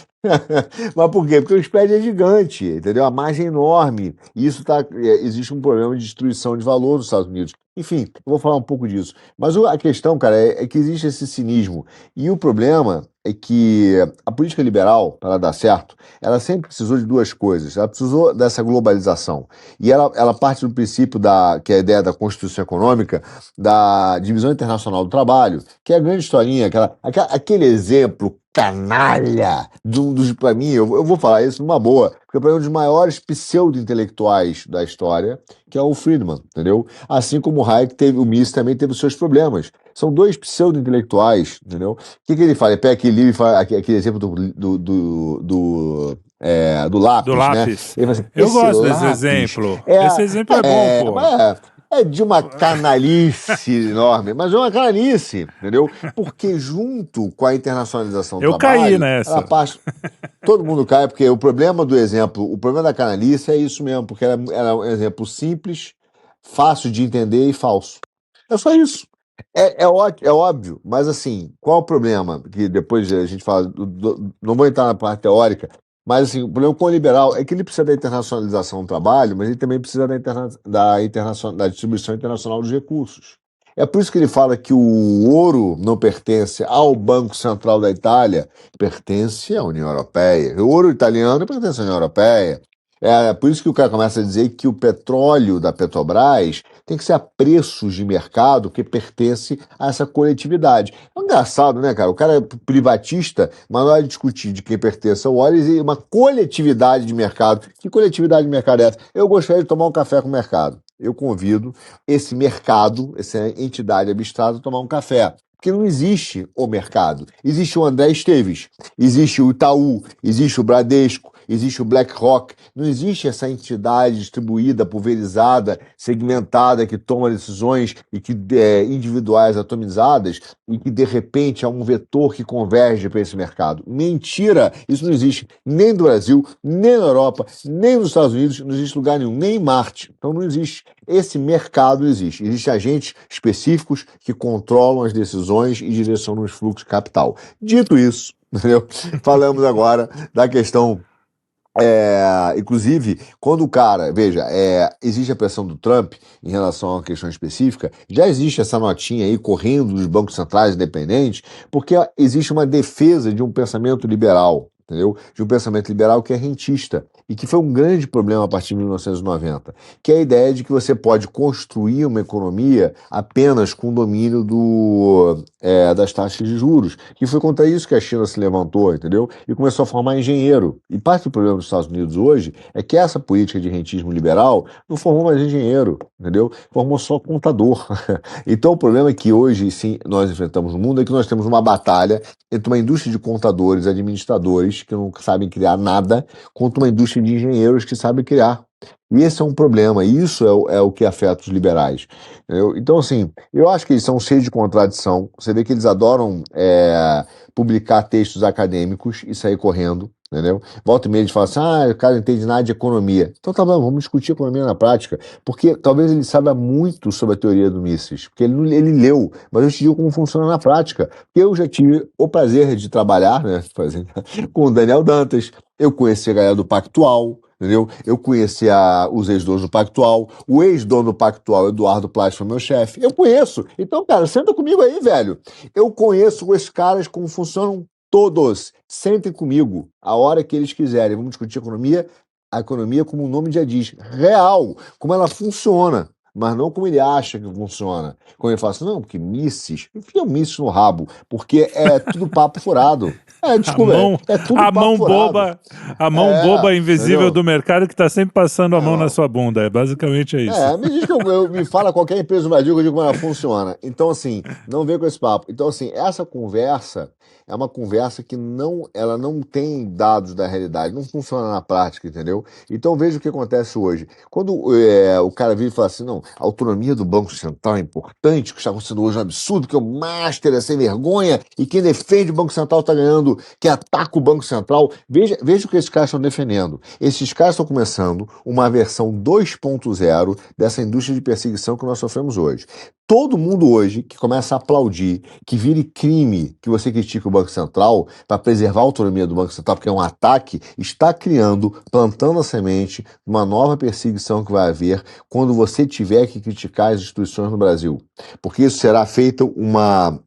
Mas por quê? Porque o spread é gigante, entendeu? A margem é enorme. E isso existe um problema de destruição de valor nos Estados Unidos. Enfim, eu vou falar um pouco disso. Mas a questão, cara, é que existe esse cinismo. E o problema é que a política liberal, para ela dar certo, ela sempre precisou de 2 coisas. Ela precisou dessa globalização. E ela parte do princípio que é a ideia da Constituição Econômica, da Divisão Internacional do Trabalho, que é a grande historinha, aquele exemplo canalha para mim, eu vou falar isso numa boa, porque é um dos maiores pseudo-intelectuais da história, que é o Friedman, entendeu? Assim como o Hayek o Mises também teve os seus problemas. São dois pseudo-intelectuais, entendeu? O que ele fala? Ele pega aquele livro e fala aquele exemplo do lápis, Do né? lápis. Ele fala assim, Eu esse gosto desse lápis exemplo. é, Esse exemplo é bom, pô. é de uma canalice enorme, mas é uma canalice, entendeu? Porque junto com a internacionalização do Eu caí trabalho, ela nessa. parte. Todo mundo cai, porque o problema do exemplo, o problema da canalice é isso mesmo, porque ela é um exemplo simples, fácil de entender e falso. É só isso. É óbvio, mas assim, qual o problema? Que depois a gente fala, não vou entrar na parte teórica, mas assim, o problema com o liberal é que ele precisa da internacionalização do trabalho, mas ele também precisa da distribuição internacional dos recursos. É por isso que ele fala que o ouro não pertence ao Banco Central da Itália, pertence à União Europeia. O ouro italiano pertence à União Europeia. É por isso que o cara começa a dizer que o petróleo da Petrobras tem que ser a preços de mercado que pertence a essa coletividade. É engraçado, né, cara? O cara é privatista, mas na hora de discutir de quem pertence ao óleo, existe uma coletividade de mercado. Que coletividade de mercado é essa? Eu gostaria de tomar um café com o mercado. Eu convido esse mercado, essa entidade abstrata, a tomar um café. Porque não existe o mercado. Existe o André Esteves, existe o Itaú, existe o Bradesco, existe o BlackRock. Não existe essa entidade distribuída, pulverizada, segmentada, que toma decisões e que individuais atomizadas e que, de repente, há um vetor que converge para esse mercado. Mentira! Isso não existe nem no Brasil, nem na Europa, nem nos Estados Unidos, não existe lugar nenhum, nem em Marte. Então não existe. Esse mercado não existe. Existem agentes específicos que controlam as decisões e direcionam os fluxos de capital. Dito isso, entendeu? Falamos agora da questão. Inclusive, quando o cara, veja, existe a pressão do Trump em relação a uma questão específica, já existe essa notinha aí correndo dos bancos centrais independentes, porque existe uma defesa de um pensamento liberal, entendeu? De um pensamento liberal que é rentista e que foi um grande problema a partir de 1990, que é a ideia de que você pode construir uma economia apenas com o domínio das taxas de juros, que foi contra isso que a China se levantou, entendeu? E começou a formar engenheiro. E parte do problema dos Estados Unidos hoje é que essa política de rentismo liberal não formou mais engenheiro, entendeu? Formou só contador. Então o problema é que hoje, sim, nós enfrentamos no mundo é que nós temos uma batalha entre uma indústria de contadores, administradores, que não sabem criar nada, contra uma indústria de engenheiros que sabem criar. E esse é um problema, e isso é o que afeta os liberais. Entendeu? Então, assim, eu acho que eles são cheios de contradição. Você vê que eles adoram publicar textos acadêmicos e sair correndo, entendeu? Volta e meia eles falam assim, o cara não entende nada de economia. Então tá bom, vamos discutir economia na prática, porque talvez ele saiba muito sobre a teoria do Mises, porque ele leu, mas eu te digo como funciona na prática. Porque eu já tive o prazer de trabalhar, né, com o Daniel Dantas, eu conheci a galera do Pactual, entendeu? Eu conheci os ex-donos do Pactual, o ex-dono do Pactual, Eduardo Plástico, foi meu chefe. Eu conheço. Então, cara, senta comigo aí, velho. Eu conheço os caras como funcionam todos. Sentem comigo a hora que eles quiserem. Vamos discutir economia. A economia, como o nome já diz, real, como ela funciona. Mas não como ele acha que funciona. Como ele fala assim, não, porque Mises, enfia o Mises no rabo, porque é tudo papo furado. Desculpa, é tudo a papo mão furado. boba, a mão boba invisível entendeu? do mercado que está sempre passando a mão na sua bunda. Basicamente é isso. Me diz que me fala qualquer empresa do Brasil que eu digo como ela funciona. Então, assim, não vem com esse papo. Então, assim, essa conversa é uma conversa que ela não tem dados da realidade, não funciona na prática, entendeu? Então, veja o que acontece hoje. Quando o cara vira e fala assim, não, a autonomia do Banco Central é importante, o que está acontecendo hoje é um absurdo, que o Master é sem vergonha, e quem defende o Banco Central está ganhando, quem ataca o Banco Central. Veja o que esses caras estão defendendo. Esses caras estão começando uma versão 2.0 dessa indústria de perseguição que nós sofremos hoje. Todo mundo hoje que começa a aplaudir que vire crime que você critique o Banco Central para preservar a autonomia do Banco Central, porque é um ataque, está plantando a semente de uma nova perseguição que vai haver quando você tiver que criticar as instituições no Brasil. Porque isso será feita uma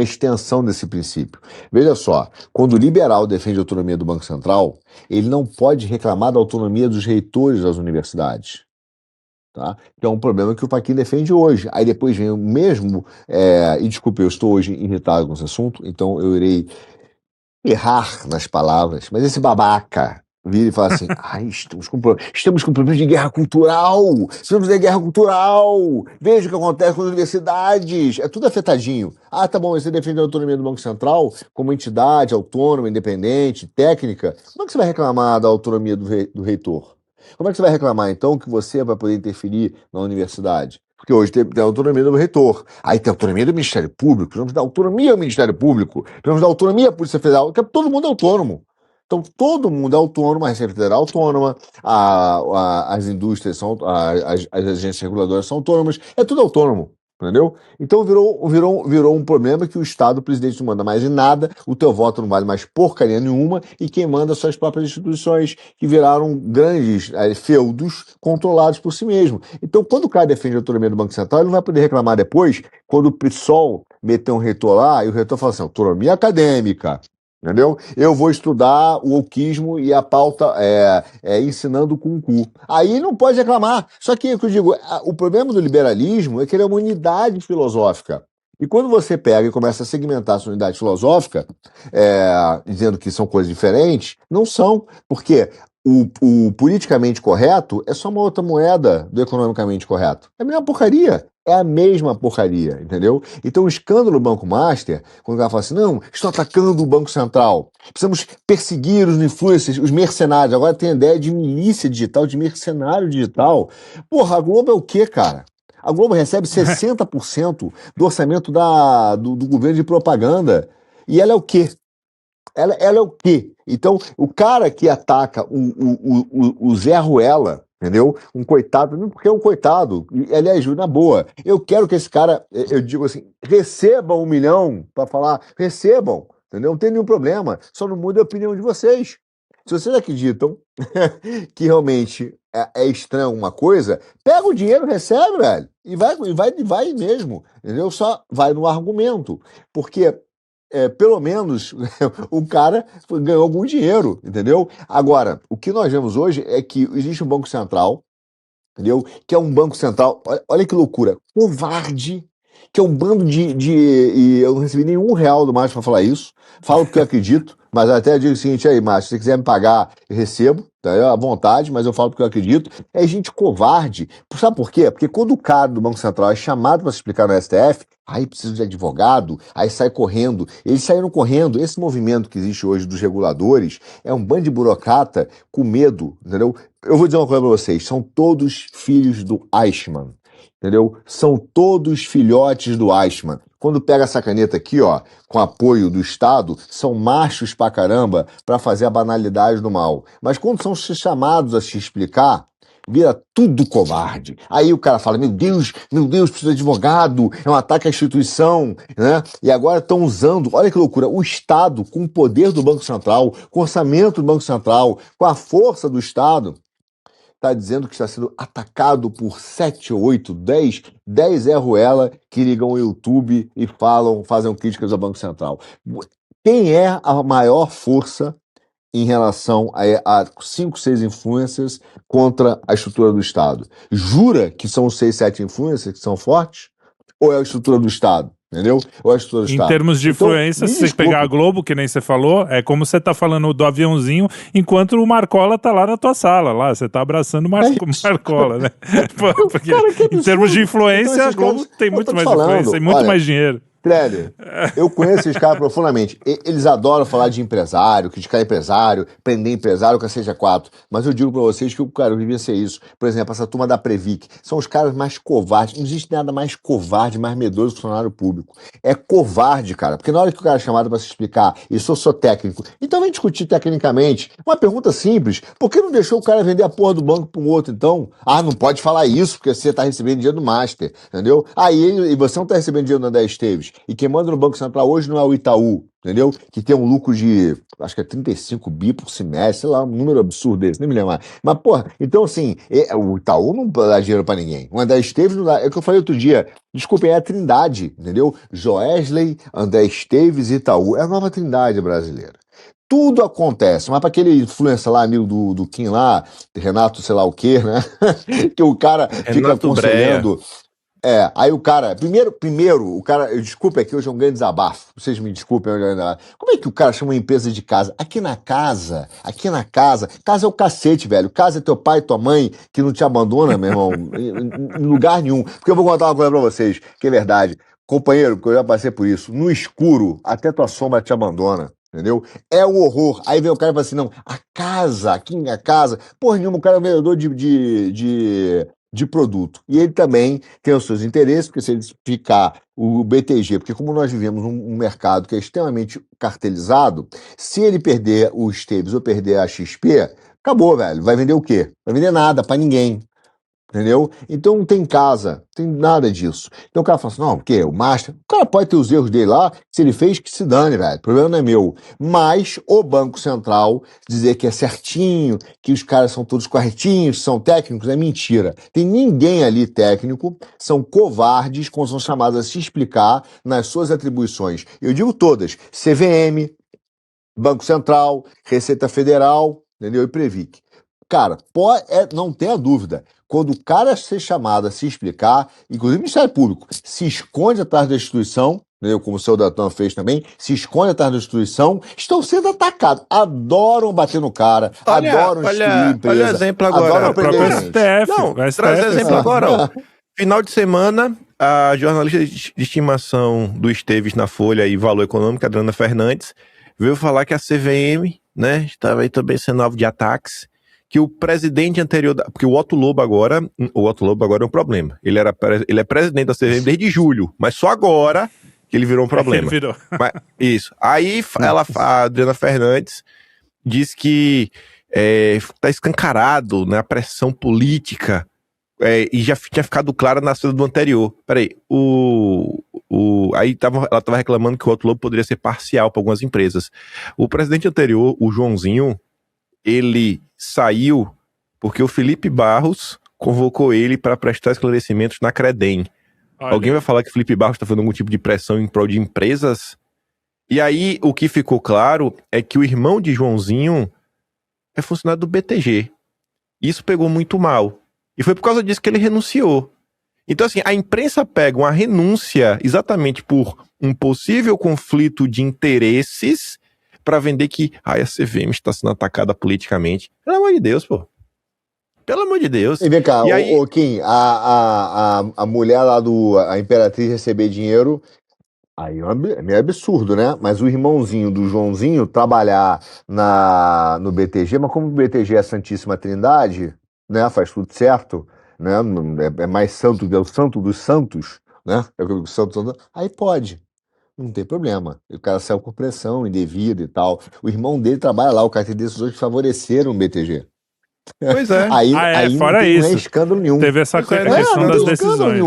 extensão desse princípio. Veja só, quando o liberal defende a autonomia do Banco Central, ele não pode reclamar da autonomia dos reitores das universidades. Tá? Que é um problema que o Fachin defende hoje. Aí depois vem o mesmo, e desculpe, eu estou hoje irritado com esse assunto, então eu irei errar nas palavras, mas esse babaca vira e fala assim: estamos com problema de guerra cultural. Estamos em guerra cultural. Veja o que acontece com as universidades. É tudo afetadinho. Ah, tá bom, você defende a autonomia do Banco Central como entidade autônoma, independente, técnica. Como é que você vai reclamar da autonomia do reitor? Como é que você vai reclamar, então, que você vai poder interferir na universidade? Porque hoje tem a autonomia do reitor. Aí tem a autonomia do Ministério Público. Precisamos dar autonomia ao Ministério Público. Precisamos dar autonomia à Polícia Federal. Porque todo mundo é autônomo. Então, todo mundo é autônomo, a Receita Federal é autônoma, as indústrias são, as agências reguladoras são autônomas, é tudo autônomo, entendeu? Então, virou um problema que o Estado, o presidente não manda mais em nada, o teu voto não vale mais porcaria nenhuma, e quem manda são as próprias instituições, que viraram grandes feudos controlados por si mesmo. Então, quando o cara defende a autonomia do Banco Central, ele não vai poder reclamar depois, quando o PSOL meter um reitor lá, e o reitor fala assim, autonomia acadêmica. Entendeu? Eu vou estudar o wokeismo e a pauta ensinando com o cu. Aí não pode reclamar. Só que, o que eu digo, o problema do liberalismo é que ele é uma unidade filosófica. E quando você pega e começa a segmentar essa unidade filosófica, dizendo que são coisas diferentes, não são. Porque o politicamente correto é só uma outra moeda do economicamente correto. É a mesma porcaria. É a mesma porcaria, entendeu? Então o escândalo do Banco Master, quando o cara fala assim, não, estão atacando o Banco Central, precisamos perseguir os influencers, os mercenários, agora tem a ideia de milícia digital, de mercenário digital. Porra, a Globo é o quê, cara? A Globo recebe 60% do orçamento do governo de propaganda. E ela é o quê? Ela é o quê? Então, o cara que ataca o Zé Ruela, entendeu? Um coitado, não porque é um coitado, aliás, na boa, eu quero que esse cara, eu digo assim, recebam 1 milhão para falar, recebam, entendeu? Não tem nenhum problema, só não muda a opinião de vocês. Se vocês acreditam que realmente é estranho alguma coisa, pega o dinheiro, recebe, velho, e vai mesmo, entendeu? Só vai no argumento, porque pelo menos o cara ganhou algum dinheiro, entendeu? Agora, o que nós vemos hoje é que existe um Banco Central, entendeu? Que é um Banco Central, olha que loucura, covarde, que é um bando e eu não recebi nenhum real do Márcio para falar isso, falo porque eu acredito, mas até digo o seguinte, aí, Márcio, se você quiser me pagar, eu recebo, tá? À vontade, mas eu falo porque eu acredito, é gente covarde. Sabe por quê? Porque quando o cara do Banco Central é chamado para se explicar no STF, aí precisa de advogado, aí sai correndo. Eles saíram correndo. Esse movimento que existe hoje dos reguladores é um bando de burocrata com medo, entendeu? Eu vou dizer uma coisa para vocês, são todos filhos do Eichmann, entendeu? São todos filhotes do Eichmann. Quando pega essa caneta aqui, ó, com apoio do Estado, são machos pra caramba pra fazer a banalidade do mal. Mas quando são chamados a se explicar, vira tudo covarde. Aí o cara fala, meu Deus, precisa de advogado, é um ataque à instituição, né? E agora estão usando, olha que loucura, o Estado com o poder do Banco Central, com o orçamento do Banco Central, com a força do Estado, está dizendo que está sendo atacado por 7 ou 8, 10 Zé Ruela que ligam o YouTube e fazem críticas ao Banco Central. Quem é a maior força em relação a 5, 6 influencers contra a estrutura do Estado? Jura que são os 6, 7 influencers que são fortes? Ou é a estrutura do Estado? Entendeu? Ou é a estrutura do Em Estado? termos de influência, se você pegar a Globo, que nem você falou, é como você tá falando do aviãozinho, enquanto o Marcola tá lá na tua sala, lá, você tá abraçando o Marcola, né? Porque, cara, em termos de influência, então, a Globo tem muito mais influência e muito mais dinheiro. Kleber, eu conheço esses caras profundamente. Eles adoram falar de empresário, criticar empresário, prender empresário, que seja 4. Mas eu digo pra vocês que o cara devia ser isso. Por exemplo, essa turma da Previc. São os caras mais covardes. Não existe nada mais covarde, mais medroso que o funcionário público. É covarde, cara. Porque na hora que o cara é chamado pra se explicar, e sou técnico, então vem discutir tecnicamente. Uma pergunta simples. Por que não deixou o cara vender a porra do banco pra um outro, então? Ah, não pode falar isso, porque você tá recebendo dinheiro do Master, entendeu? E você não tá recebendo dinheiro do André Esteves. E quem manda no Banco Central hoje não é o Itaú, entendeu? Que tem um lucro de, acho que é 35 bi por semestre, sei lá, um número absurdo desse, nem me lembro mais. Mas, porra, então assim, o Itaú não dá dinheiro pra ninguém. O André Esteves não dá. É o que eu falei outro dia. Desculpem, é a trindade, entendeu? Joesley, André Esteves e Itaú. É a nova trindade brasileira. Tudo acontece, mas para aquele influencer lá, amigo do Kim lá, Renato sei lá o quê, né? Que o cara fica aconselhando... Aí o cara, primeiro, o cara, desculpa aqui, hoje é um grande desabafo, vocês me desculpem, como é que o cara chama uma empresa de casa? Aqui na casa é o cacete, velho, casa é teu pai e tua mãe que não te abandona, meu irmão, em lugar nenhum, porque eu vou contar uma coisa pra vocês, que é verdade, companheiro, porque eu já passei por isso, no escuro, até tua sombra te abandona. Entendeu? É o horror. Aí vem o cara e fala assim: não, aqui minha casa. Porra nenhuma, o cara é um vendedor de produto. E ele também tem os seus interesses, porque se ele ficar o BTG, porque como nós vivemos num mercado que é extremamente cartelizado, se ele perder o Esteves ou perder a XP, acabou, velho. Vai vender o quê? Vai vender nada pra ninguém. Entendeu? Então não tem casa, não tem nada disso. Então o cara fala assim, não, porque o Master, o cara pode ter os erros dele lá, se ele fez, que se dane, velho, o problema não é meu. Mas o Banco Central dizer que é certinho, que os caras são todos corretinhos, são técnicos, é mentira. Tem ninguém ali técnico, são covardes quando são chamados a se explicar nas suas atribuições. Eu digo todas, CVM, Banco Central, Receita Federal, entendeu? E Previc. Cara, não tenha dúvida. Quando o cara ser chamado a se explicar, inclusive o Ministério Público, se esconde atrás da instituição, entendeu? Como o seu Datan fez também, se esconde atrás da instituição, estão sendo atacados. Adoram bater no cara, adoram destruir a empresa. Olha o exemplo agora. Adoram O próprio prender gente. STF. Traz exemplo agora. Ó. Final de semana, a jornalista de estimação do Esteves na Folha e Valor Econômico, Adriana Fernandes, veio falar que a CVM, né, estava aí também sendo alvo de ataques, que o presidente anterior, porque o Otto Lobo agora é um problema. Ele é presidente da CVM desde julho, mas só agora que ele virou um problema. Ele virou. Isso. Aí a Adriana Fernandes diz que está escancarado, né, a pressão política, e já tinha ficado clara na cena do anterior. Peraí, aí ela estava reclamando que o Otto Lobo poderia ser parcial para algumas empresas. O presidente anterior, o Joãozinho, ele saiu porque o Felipe Barros convocou ele para prestar esclarecimentos na Credem. Alguém vai falar que o Felipe Barros está fazendo algum tipo de pressão em prol de empresas? E aí, o que ficou claro é que o irmão de Joãozinho é funcionário do BTG. Isso pegou muito mal. E foi por causa disso que ele renunciou. Então, assim, a imprensa pega uma renúncia exatamente por um possível conflito de interesses para vender que a CVM está sendo atacada politicamente. Pelo amor de Deus, pô. Pelo amor de Deus. E vem cá, E aí... Kim, a mulher lá a Imperatriz receber dinheiro, aí é meio absurdo, né? Mas o irmãozinho do Joãozinho trabalhar no BTG, mas como o BTG é a Santíssima Trindade, né? Faz tudo certo, né? É mais santo, é o santo dos santos, né? É o santo, aí pode. Não tem problema. O cara saiu por pressão indevida e tal. O irmão dele trabalha lá, o cara tem decisões que favoreceram o BTG. Pois é. Aí fora não isso. Não é escândalo nenhum. Teve essa questão das decisões.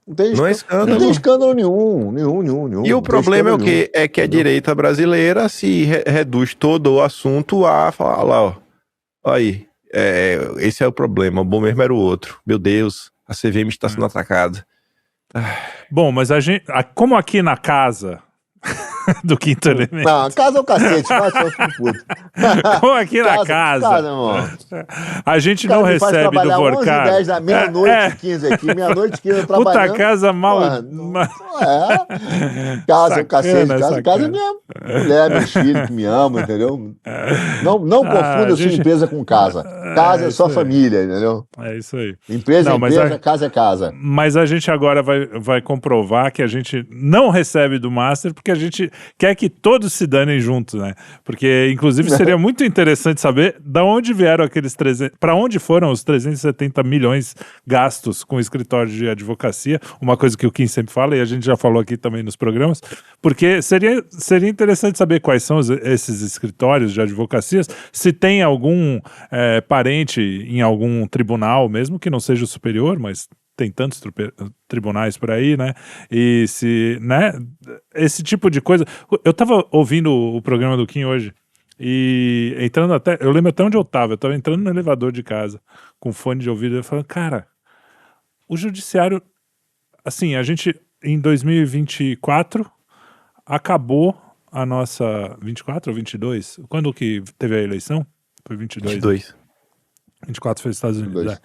Não tem escândalo nenhum. E o problema é o quê? É que a direita brasileira se reduz todo o assunto a falar lá, ó. Aí, esse é o problema. O bom mesmo era o outro. Meu Deus, a CVM está sendo atacada. Bom, mas como aqui na casa do Quinto Elemento. Não, a casa é o cacete, vai ser puto. Como aqui na casa irmão. A gente não recebe do Vorcar. 11h10 da meia-noite 15 aqui, meia-noite 15 eu trabalhando. Puta casa mal. Casa é o cacete, casa é minha mulher, meus filhos que me amam, entendeu? Não confunda sua empresa com casa. Casa é só família, entendeu? É isso aí. Empresa é empresa, casa é casa. Mas a gente agora vai comprovar que a gente não recebe do Master porque a gente quer que todos se danem juntos, né? Porque, inclusive, seria muito interessante saber da onde vieram aqueles 300... Para onde foram os 370 milhões gastos com o escritório de advocacia, uma coisa que o Kim sempre fala, e a gente já falou aqui também nos programas, porque seria interessante saber quais são esses escritórios de advocacias, se tem algum parente em algum tribunal, mesmo que não seja o superior, mas tem tantos tribunais por aí, né? E se, né? Esse tipo de coisa. Eu tava ouvindo o programa do Kim hoje e entrando eu lembro até onde eu tava entrando no elevador de casa com fone de ouvido e falando, cara, o judiciário, assim, a gente em 2024 acabou a nossa 24 ou 22? Quando que teve a eleição? Foi 22. 22. 24 foi nos Estados Unidos.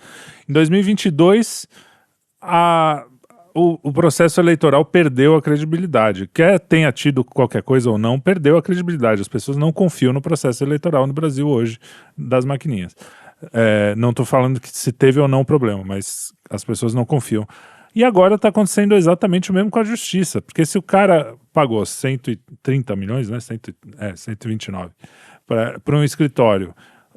Em 2022 o processo eleitoral perdeu a credibilidade. Quer tenha tido qualquer coisa ou não, perdeu a credibilidade. As pessoas não confiam no processo eleitoral no Brasil hoje, das maquininhas. Não estou falando que se teve ou não problema, mas as pessoas não confiam. E agora está acontecendo exatamente o mesmo com a justiça, porque se o cara pagou 130 milhões, né, 129, para um escritório,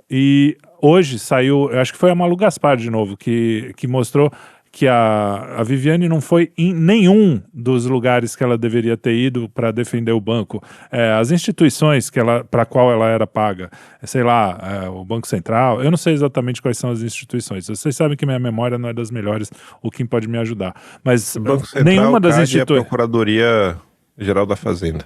e hoje saiu, eu acho que foi a Malu Gaspar de novo, que mostrou que a Viviane não foi em nenhum dos lugares que ela deveria ter ido para defender o banco. As instituições para qual ela era paga, sei lá, o Banco Central, eu não sei exatamente quais são as instituições. Vocês sabem que minha memória não é das melhores, o Kim pode me ajudar. Mas O Banco Central, nenhuma das CAD, instituições... a Procuradoria Geral da Fazenda.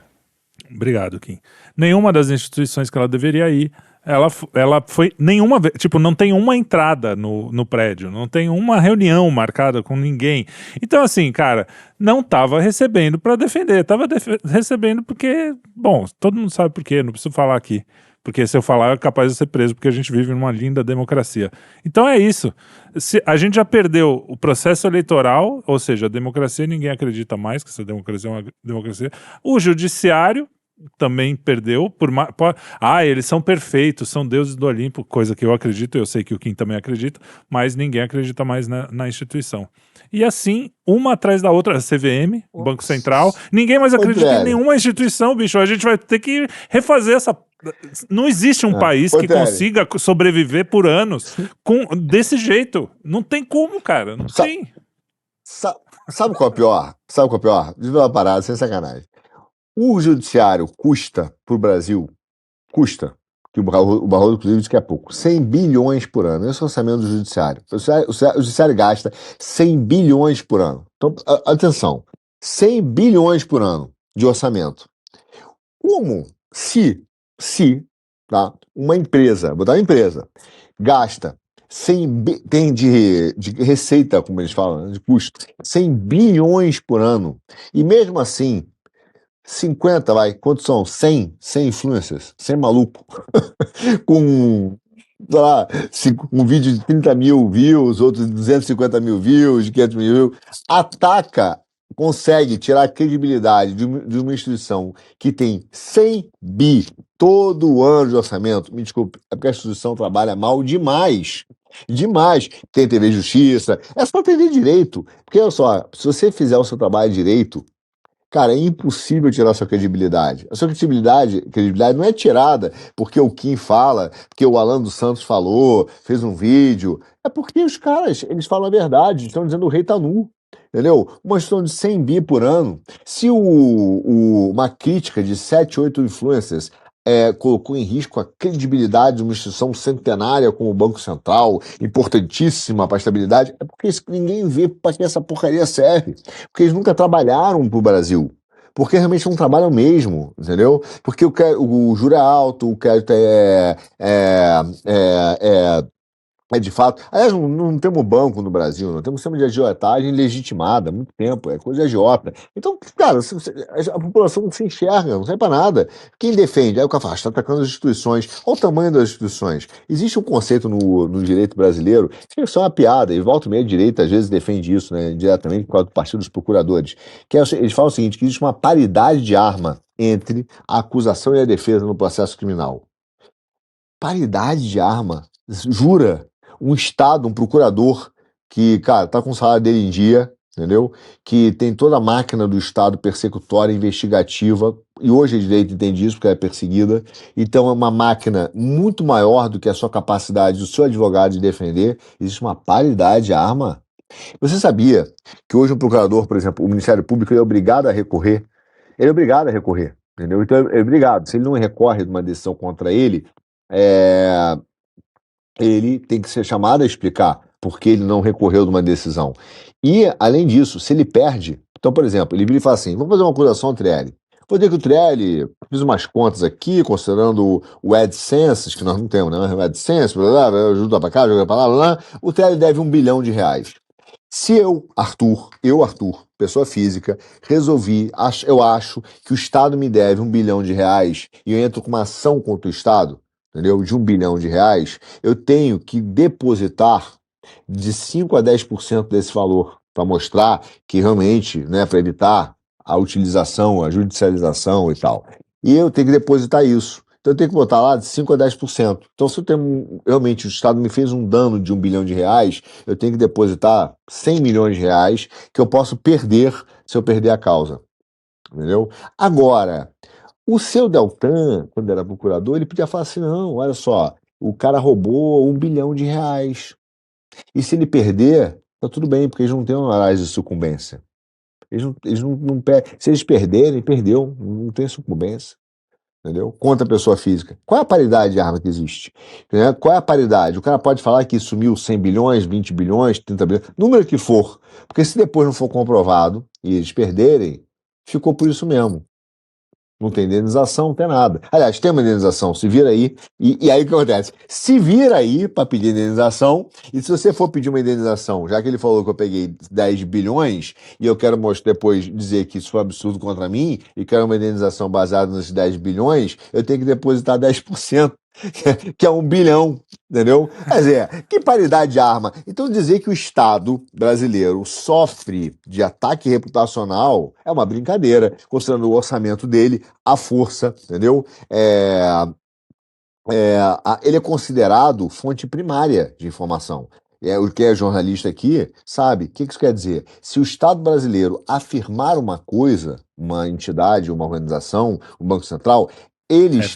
Obrigado, Kim. Nenhuma das instituições que ela deveria ir, ela foi nenhuma vez, tipo, não tem uma entrada no prédio, não tem uma reunião marcada com ninguém. Então, assim, cara, não estava recebendo para defender, estava recebendo porque, bom, todo mundo sabe por quê, não preciso falar aqui. Porque se eu falar, é capaz de ser preso, porque a gente vive numa linda democracia. Então é isso. A gente já perdeu o processo eleitoral, ou seja, a democracia, ninguém acredita mais que essa democracia é uma democracia. O judiciário também perdeu. Eles são perfeitos, são deuses do Olimpo, coisa que eu acredito, eu sei que o Kim também acredita, mas ninguém acredita mais na instituição. E assim, uma atrás da outra, a CVM, o Banco Central, ninguém mais acredita em nenhuma instituição, bicho. A gente vai ter que refazer essa... Não existe um país que consiga sobreviver por anos desse jeito. Não tem como, cara. Não tem. Sabe qual é o pior? Sabe qual é o pior? Diz uma parada, sem sacanagem. O judiciário custa pro Brasil, que o Barroso, inclusive, diz que é pouco, 100 bilhões por ano. Esse é o orçamento do judiciário. O judiciário gasta 100 bilhões por ano. Então, atenção, 100 bilhões por ano de orçamento. Como se uma empresa, vou dar uma empresa, gasta tem de receita, como eles falam, de custo, 100 bilhões por ano, e mesmo assim, 50, quantos são? 100 influencers, 100 maluco, com, sei lá, um vídeo de 30 mil views, outro de 250 mil views, de 500 mil views, consegue tirar a credibilidade de uma instituição que tem 100 bi todo ano de orçamento. Me desculpe, é porque a instituição trabalha mal demais. Demais. Tem TV Justiça, é só TV Direito. Porque, olha só, se você fizer o seu trabalho direito, cara, é impossível tirar a sua credibilidade. A sua credibilidade não é tirada porque o Kim fala, porque o Alan dos Santos falou, fez um vídeo. É porque os caras, eles falam a verdade, estão dizendo o rei tá nu. Entendeu? Uma questão de 100 bi por ano. Se uma crítica de 7, 8 influencers colocou em risco a credibilidade de uma instituição centenária como o Banco Central, importantíssima para a estabilidade, é porque ninguém vê para que essa porcaria serve. Porque eles nunca trabalharam para o Brasil. Porque realmente não trabalham mesmo, entendeu? Porque o juro é alto, o crédito é de fato. Aliás, não temos banco no Brasil, não temos sistema de agiotagem legitimada há muito tempo, é coisa de agiota. Então, cara, a população não se enxerga, não serve pra nada. Quem defende? Aí o cara fala, está atacando as instituições. Olha o tamanho das instituições. Existe um conceito no direito brasileiro, que é só uma piada, e volta e meia direita às vezes defende isso, né, diretamente por causa do Partido dos Procuradores, eles falam o seguinte, que existe uma paridade de arma entre a acusação e a defesa no processo criminal. Paridade de arma? Jura? Um Estado, um procurador que, cara, tá com o salário dele em dia, entendeu? Que tem toda a máquina do Estado persecutória, investigativa, e hoje a direita entende isso porque ela é perseguida, então é uma máquina muito maior do que a sua capacidade do seu advogado de defender. Existe uma paridade de arma. Você sabia que hoje um procurador, por exemplo, o Ministério Público, ele é obrigado a recorrer? Ele é obrigado a recorrer, entendeu? Então é obrigado. Se ele não recorre de uma decisão contra ele, ele tem que ser chamado a explicar por que ele não recorreu de uma decisão. E, além disso, se ele perde... Então, por exemplo, ele vira e fala assim, vamos fazer uma acusação ao Trielli. Vou dizer que o Trielli, fiz umas contas aqui, considerando o AdSense, que nós não temos, né? O AdSense, ajuda pra cá, joga pra lá, o Trielli deve R$1 bilhão. Se eu, Arthur, pessoa física, eu acho que o Estado me deve R$1 bilhão e eu entro com uma ação contra o Estado, entendeu? De R$1 bilhão, eu tenho que depositar de 5 a 10% desse valor para mostrar que realmente, né, para evitar a utilização, a judicialização e tal. E eu tenho que depositar isso. Então eu tenho que botar lá de 5% a 10%. Então se eu tenho, realmente o Estado me fez um dano de R$ 1 bilhão, eu tenho que depositar R$ 100 milhões que eu posso perder se eu perder a causa. Entendeu? Agora, o seu Deltan, quando era procurador, ele podia falar assim, não, olha só, o cara roubou R$ 1 bilhão. E se ele perder, tá tudo bem, porque eles não têm uma análise de sucumbência. Se eles perderem, perdeu, não tem sucumbência. Entendeu? Contra a pessoa física. Qual é a paridade de arma que existe? Né? Qual é a paridade? O cara pode falar que sumiu 100 bilhões, 20 bilhões, 30 bilhões, número que for. Porque se depois não for comprovado e eles perderem, ficou por isso mesmo. Não tem indenização, não tem nada. Aliás, tem uma indenização, se vira aí. E aí o que acontece? Se vira aí para pedir indenização, e se você for pedir uma indenização, já que ele falou que eu peguei 10 bilhões, e eu quero mostrar depois dizer que isso foi um absurdo contra mim, e quero uma indenização baseada nesses 10 bilhões, eu tenho que depositar 10%, que é 1 bilhão. Entendeu? Quer dizer, que paridade de arma. Então dizer que o Estado brasileiro sofre de ataque reputacional é uma brincadeira, considerando o orçamento dele, a força, entendeu? Ele é considerado fonte primária de informação. O que é jornalista aqui sabe. O que isso quer dizer? Se o Estado brasileiro afirmar uma coisa, uma entidade, uma organização, um Banco Central, eles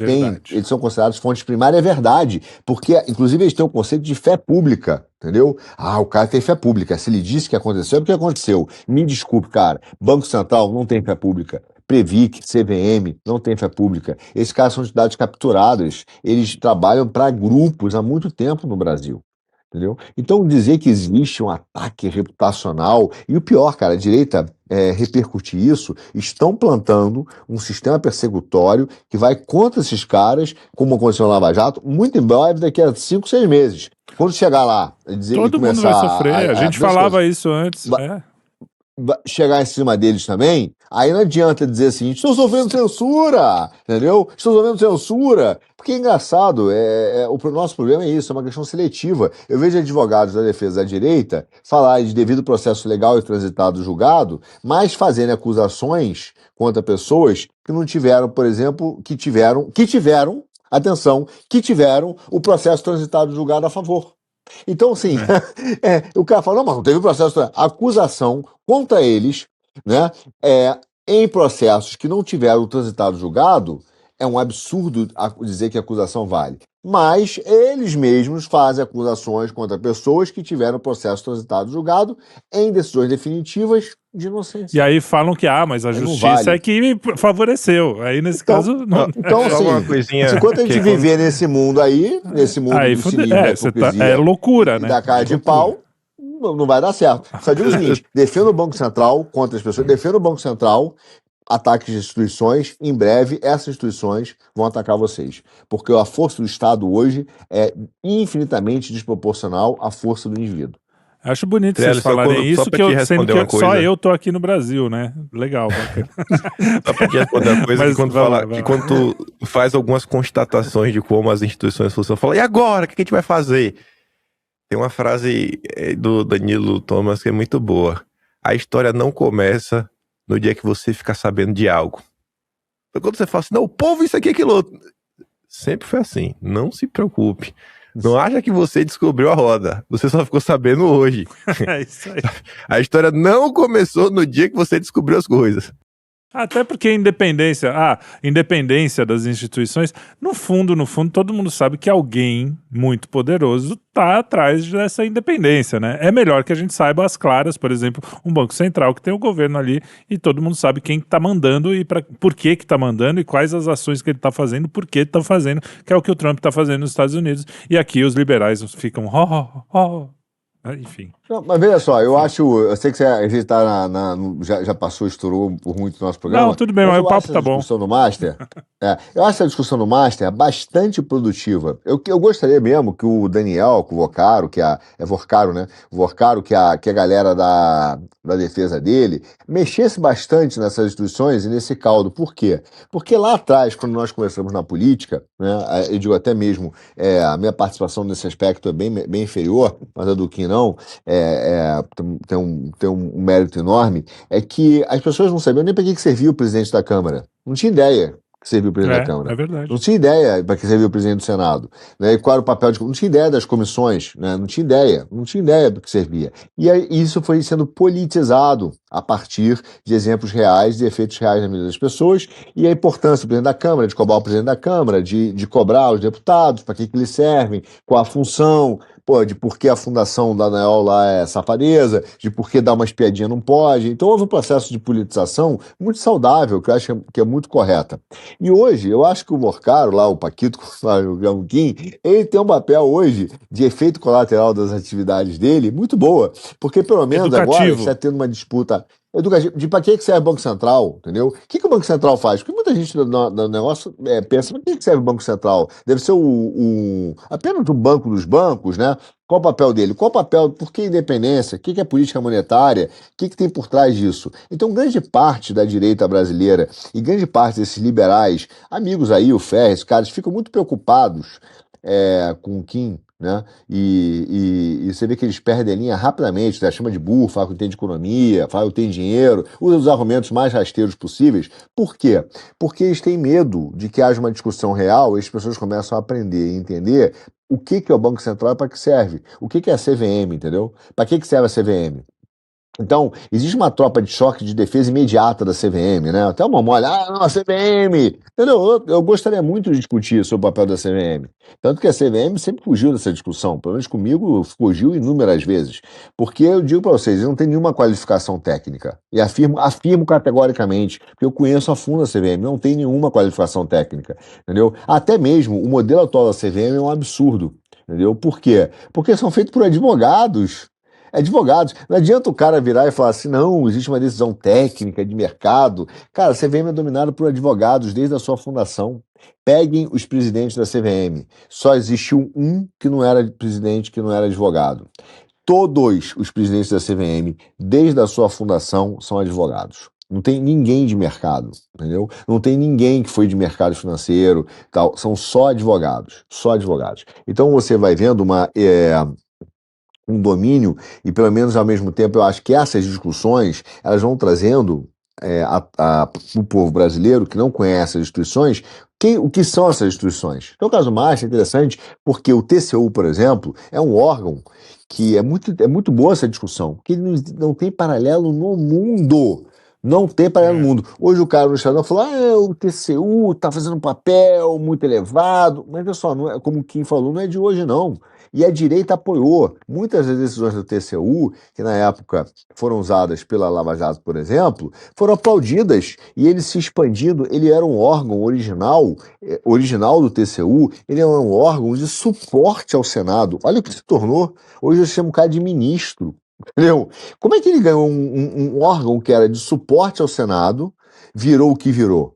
são considerados fontes primárias, é verdade, porque inclusive eles têm o conceito de fé pública, entendeu? O cara tem fé pública, se ele disse que aconteceu, é porque aconteceu. Me desculpe, cara, Banco Central não tem fé pública, Previc, CVM, não tem fé pública. Esses caras são entidades capturadas, eles trabalham para grupos há muito tempo no Brasil. Entendeu? Então dizer que existe um ataque reputacional, e o pior, cara, a direita repercutir isso, estão plantando um sistema persecutório que vai contra esses caras, como aconteceu no Lava Jato, muito em breve, daqui a 5, 6 meses. Quando chegar lá, dizer todo mundo vai sofrer, a gente falava isso antes. Chegar em cima deles também, aí não adianta dizer assim, estou sofrendo censura, entendeu? Estou sofrendo censura, porque é engraçado, o nosso problema é isso, é uma questão seletiva. Eu vejo advogados da defesa da direita falar de devido processo legal e transitado julgado, mas fazendo acusações contra pessoas que não tiveram, por exemplo, que tiveram o processo transitado julgado a favor. Então, assim, o cara fala, não, mas não teve processo. A acusação contra eles, né, em processos que não tiveram transitado julgado, é um absurdo dizer que a acusação vale. Mas eles mesmos fazem acusações contra pessoas que tiveram processo transitado julgado em decisões definitivas de inocência. E aí falam que, mas a justiça é que favoreceu. Aí, nesse caso... Não... Então, assim, uma coisinha enquanto a gente viver nesse mundo aí, nesse mundo do cinismo, da hipocrisia, é loucura, né? Da cara de pau, não vai dar certo. Só digo o seguinte, defenda o Banco Central contra as pessoas, defenda o Banco Central, ataques de instituições, em breve essas instituições vão atacar vocês. Porque a força do Estado hoje é infinitamente desproporcional à força do indivíduo. Acho bonito vocês falarem isso, sendo que só eu tô aqui no Brasil, né? Legal, bacana. Só pra te responder uma coisa, que quando tu faz algumas constatações de como as instituições funcionam, fala, e agora? O que a gente vai fazer? Tem uma frase do Danilo Thomas que é muito boa. A história não começa no dia que você fica sabendo de algo. Então, quando você fala assim, não, o povo, isso aqui, aquilo outro. Sempre foi assim, não se preocupe. Não acha que você descobriu a roda. Você só ficou sabendo hoje. É isso aí. A história não começou no dia que você descobriu as coisas. Até porque independência das instituições, no fundo, todo mundo sabe que alguém muito poderoso tá atrás dessa independência, né? É melhor que a gente saiba as claras, por exemplo, um Banco Central que tem o governo ali e todo mundo sabe quem tá mandando e por que tá mandando e quais as ações que ele tá fazendo, por que tá fazendo, que é o que o Trump tá fazendo nos Estados Unidos. E aqui os liberais ficam enfim. Não, mas veja só, eu sei que a gente tá já passou, estourou por muito no nosso programa. Não, tudo bem, mas o papo tá bom. Eu acho essa discussão do Master bastante produtiva. Eu gostaria mesmo que o Daniel, que o Vocaro, Vorcaro, né? O Vorcaro, que a galera da defesa dele, mexesse bastante nessas instituições e nesse caldo. Por quê? Porque lá atrás, quando nós começamos na política, né, eu digo até mesmo, a minha participação nesse aspecto é bem inferior, mas a do Kim não, tem um mérito enorme, é que as pessoas não sabiam nem para que servia o presidente da Câmara. Não tinha ideia que servia o presidente da Câmara. É verdade. Não tinha ideia para que servia o presidente do Senado. Né? E qual era o papel de... Não tinha ideia das comissões, né? Não tinha ideia do que servia. E aí, isso foi sendo politizado a partir de exemplos reais, de efeitos reais na vida das pessoas, e a importância do presidente da Câmara, de cobrar o presidente da Câmara, de cobrar os deputados, para que eles servem, qual a função, de por que a fundação da ANEEL lá é safadeza, de por que dar uma espiadinha não pode. Então houve um processo de politização muito saudável, que eu acho que é muito correta. E hoje, eu acho que o Morcaro, lá, o Paquito, o Kim, ele tem um papel hoje de efeito colateral das atividades dele muito boa, porque pelo menos agora está tendo uma disputa educativo. De para que serve o Banco Central, entendeu? O que o Banco Central faz? Porque muita gente no negócio pensa, para que serve o Banco Central? Deve ser apenas o banco dos bancos, né? Qual o papel dele? Qual o papel? Por que independência? O que é política monetária? O que tem por trás disso? Então, grande parte da direita brasileira e grande parte desses liberais, amigos aí, o Ferres, caras, ficam muito preocupados com o Kim, né? E você vê que eles perdem a linha rapidamente, né? Chama de burro, fala que tem de economia, fala que tem dinheiro, usa os argumentos mais rasteiros possíveis. Por quê? Porque eles têm medo de que haja uma discussão real e as pessoas começam a aprender e entender o que é o Banco Central e para que serve. O que é a CVM, entendeu? Para que serve a CVM? Então, existe uma tropa de choque de defesa imediata da CVM, né? Até uma mole, não, a CVM! Entendeu? Eu gostaria muito de discutir sobre o papel da CVM. Tanto que a CVM sempre fugiu dessa discussão. Pelo menos comigo, fugiu inúmeras vezes. Porque eu digo para vocês, eu não tenho nenhuma qualificação técnica. E afirmo categoricamente, porque eu conheço a fundo a CVM, não tem nenhuma qualificação técnica. Entendeu? Até mesmo o modelo atual da CVM é um absurdo. Entendeu? Por quê? Porque são feitos por advogados. Não adianta o cara virar e falar assim, não, existe uma decisão técnica de mercado. Cara, a CVM é dominada por advogados desde a sua fundação. Peguem os presidentes da CVM. Só existiu um que não era presidente, que não era advogado. Todos os presidentes da CVM, desde a sua fundação, são advogados. Não tem ninguém de mercado, entendeu? Não tem ninguém que foi de mercado financeiro, tal. São só advogados. Então você vai vendo um domínio, e pelo menos ao mesmo tempo eu acho que essas discussões elas vão trazendo o povo brasileiro que não conhece as instituições, o que são essas instituições. Então o caso mais é interessante porque o TCU, por exemplo, é um órgão que é muito boa essa discussão, porque ele não tem paralelo no mundo. Não tem paralelo no mundo. Hoje o cara no Estadão falou, o TCU está fazendo um papel muito elevado, mas olha só, não é, como o Kim falou, não é de hoje não. E a direita apoiou. Muitas das decisões do TCU, que na época foram usadas pela Lava Jato, por exemplo, foram aplaudidas e ele se expandindo. Ele era um órgão original do TCU, ele era um órgão de suporte ao Senado. Olha o que se tornou. Hoje eu chamo o cara de ministro. Entendeu? Como é que ele ganhou um órgão que era de suporte ao Senado, virou o que virou?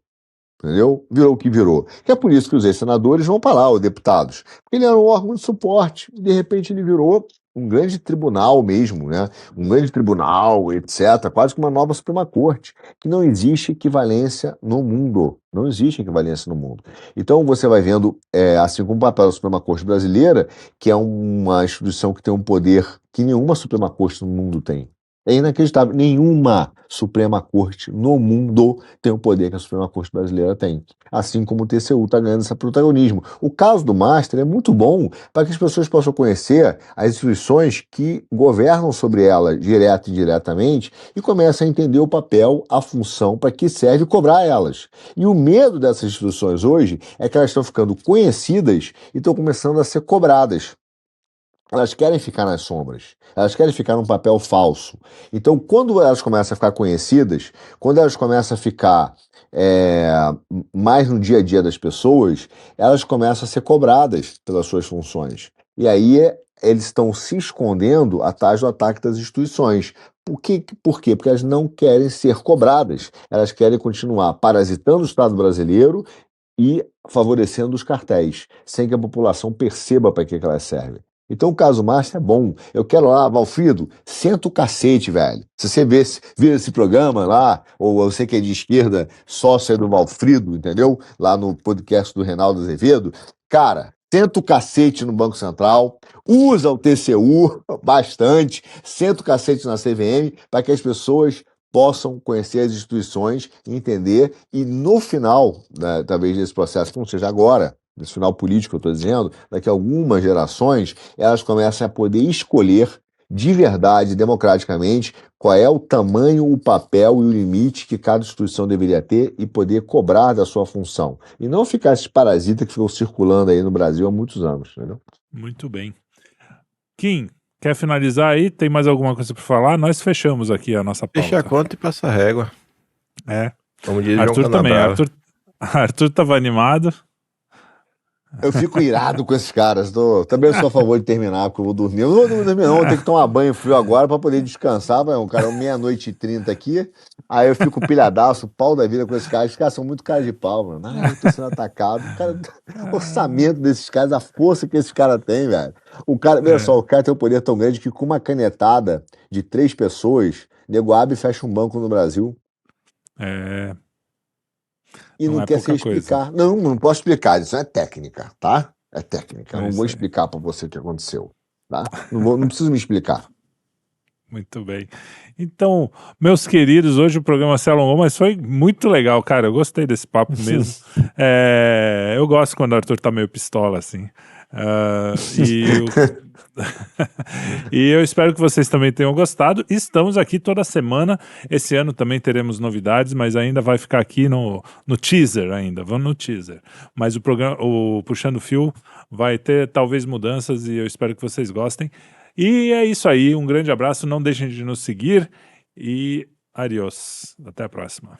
Entendeu? Virou o que virou. Que é por isso que os ex-senadores vão para lá, os deputados. Porque ele era um órgão de suporte, e de repente ele virou um grande tribunal mesmo, né? Um grande tribunal, etc., quase que uma nova Suprema Corte, que não existe equivalência no mundo. Não existe equivalência no mundo. Então você vai vendo, assim como o papel da Suprema Corte brasileira, que é uma instituição que tem um poder que nenhuma Suprema Corte no mundo tem. É inacreditável. Nenhuma Suprema Corte no mundo tem o poder que a Suprema Corte brasileira tem. Assim como o TCU está ganhando esse protagonismo. O caso do Master é muito bom para que as pessoas possam conhecer as instituições que governam sobre ela, direto e indiretamente, e comecem a entender o papel, a função para que serve cobrar elas. E o medo dessas instituições hoje é que elas estão ficando conhecidas e estão começando a ser cobradas. Elas querem ficar nas sombras, elas querem ficar num papel falso. Então, quando elas começam a ficar conhecidas, quando elas começam a ficar mais no dia a dia das pessoas, elas começam a ser cobradas pelas suas funções. E aí eles estão se escondendo atrás do ataque das instituições. Por quê? Porque elas não querem ser cobradas, elas querem continuar parasitando o Estado brasileiro e favorecendo os cartéis, sem que a população perceba para que elas servem. Então o caso Master é bom. Eu quero lá, Valfrido, senta o cacete, velho. Se você vira esse programa lá, ou você que é de esquerda, sócio do Valfrido, entendeu? Lá no podcast do Reinaldo Azevedo, cara, Senta o cacete no Banco Central, usa o TCU bastante, senta o cacete na CVM para que as pessoas possam conhecer as instituições, entender e no final, né, talvez desse processo, que não seja agora, nesse final político que eu estou dizendo, daqui a algumas gerações, elas começam a poder escolher de verdade, democraticamente, qual é o tamanho, o papel e o limite que cada instituição deveria ter e poder cobrar da sua função. E não ficar esses parasitas que ficam circulando aí no Brasil há muitos anos, entendeu? Muito bem. Kim, quer finalizar aí? Tem mais alguma coisa para falar? Nós fechamos aqui a nossa pauta. Fecha a conta e passa a régua. É. Como diz Arthur João também. Canabrava. Arthur estava animado. Eu fico irado com esses caras. Também sou a favor de terminar, porque eu vou dormir. Eu não vou dormir, não. Vou ter que tomar banho frio agora para poder descansar. Cara, 00:30 aqui. Aí eu fico pilhadaço, pau da vida com esses caras. Esses caras são muito cara de pau, mano. Eu tô sendo atacado. Cara, o orçamento desses caras, a força que esses caras têm, velho. Olha só, o cara tem um poder tão grande que com uma canetada de 3 pessoas, nego abre e fecha um banco no Brasil. E não quer se explicar. Não posso explicar, isso é técnica, tá? É técnica. Eu não vou explicar para você o que aconteceu, tá? Não preciso me explicar. Muito bem. Então, meus queridos, hoje o programa se alongou, mas foi muito legal, cara. Eu gostei desse papo mesmo. Eu gosto quando o Arthur tá meio pistola, assim. E eu espero que vocês também tenham gostado. Estamos aqui toda semana. Esse ano também teremos novidades, mas ainda vai ficar aqui no teaser ainda. Vamos no teaser. Mas o programa, o Puxando Fio, vai ter talvez mudanças e eu espero que vocês gostem. E é isso aí. Um grande abraço. Não deixem de nos seguir e adiós. Até a próxima.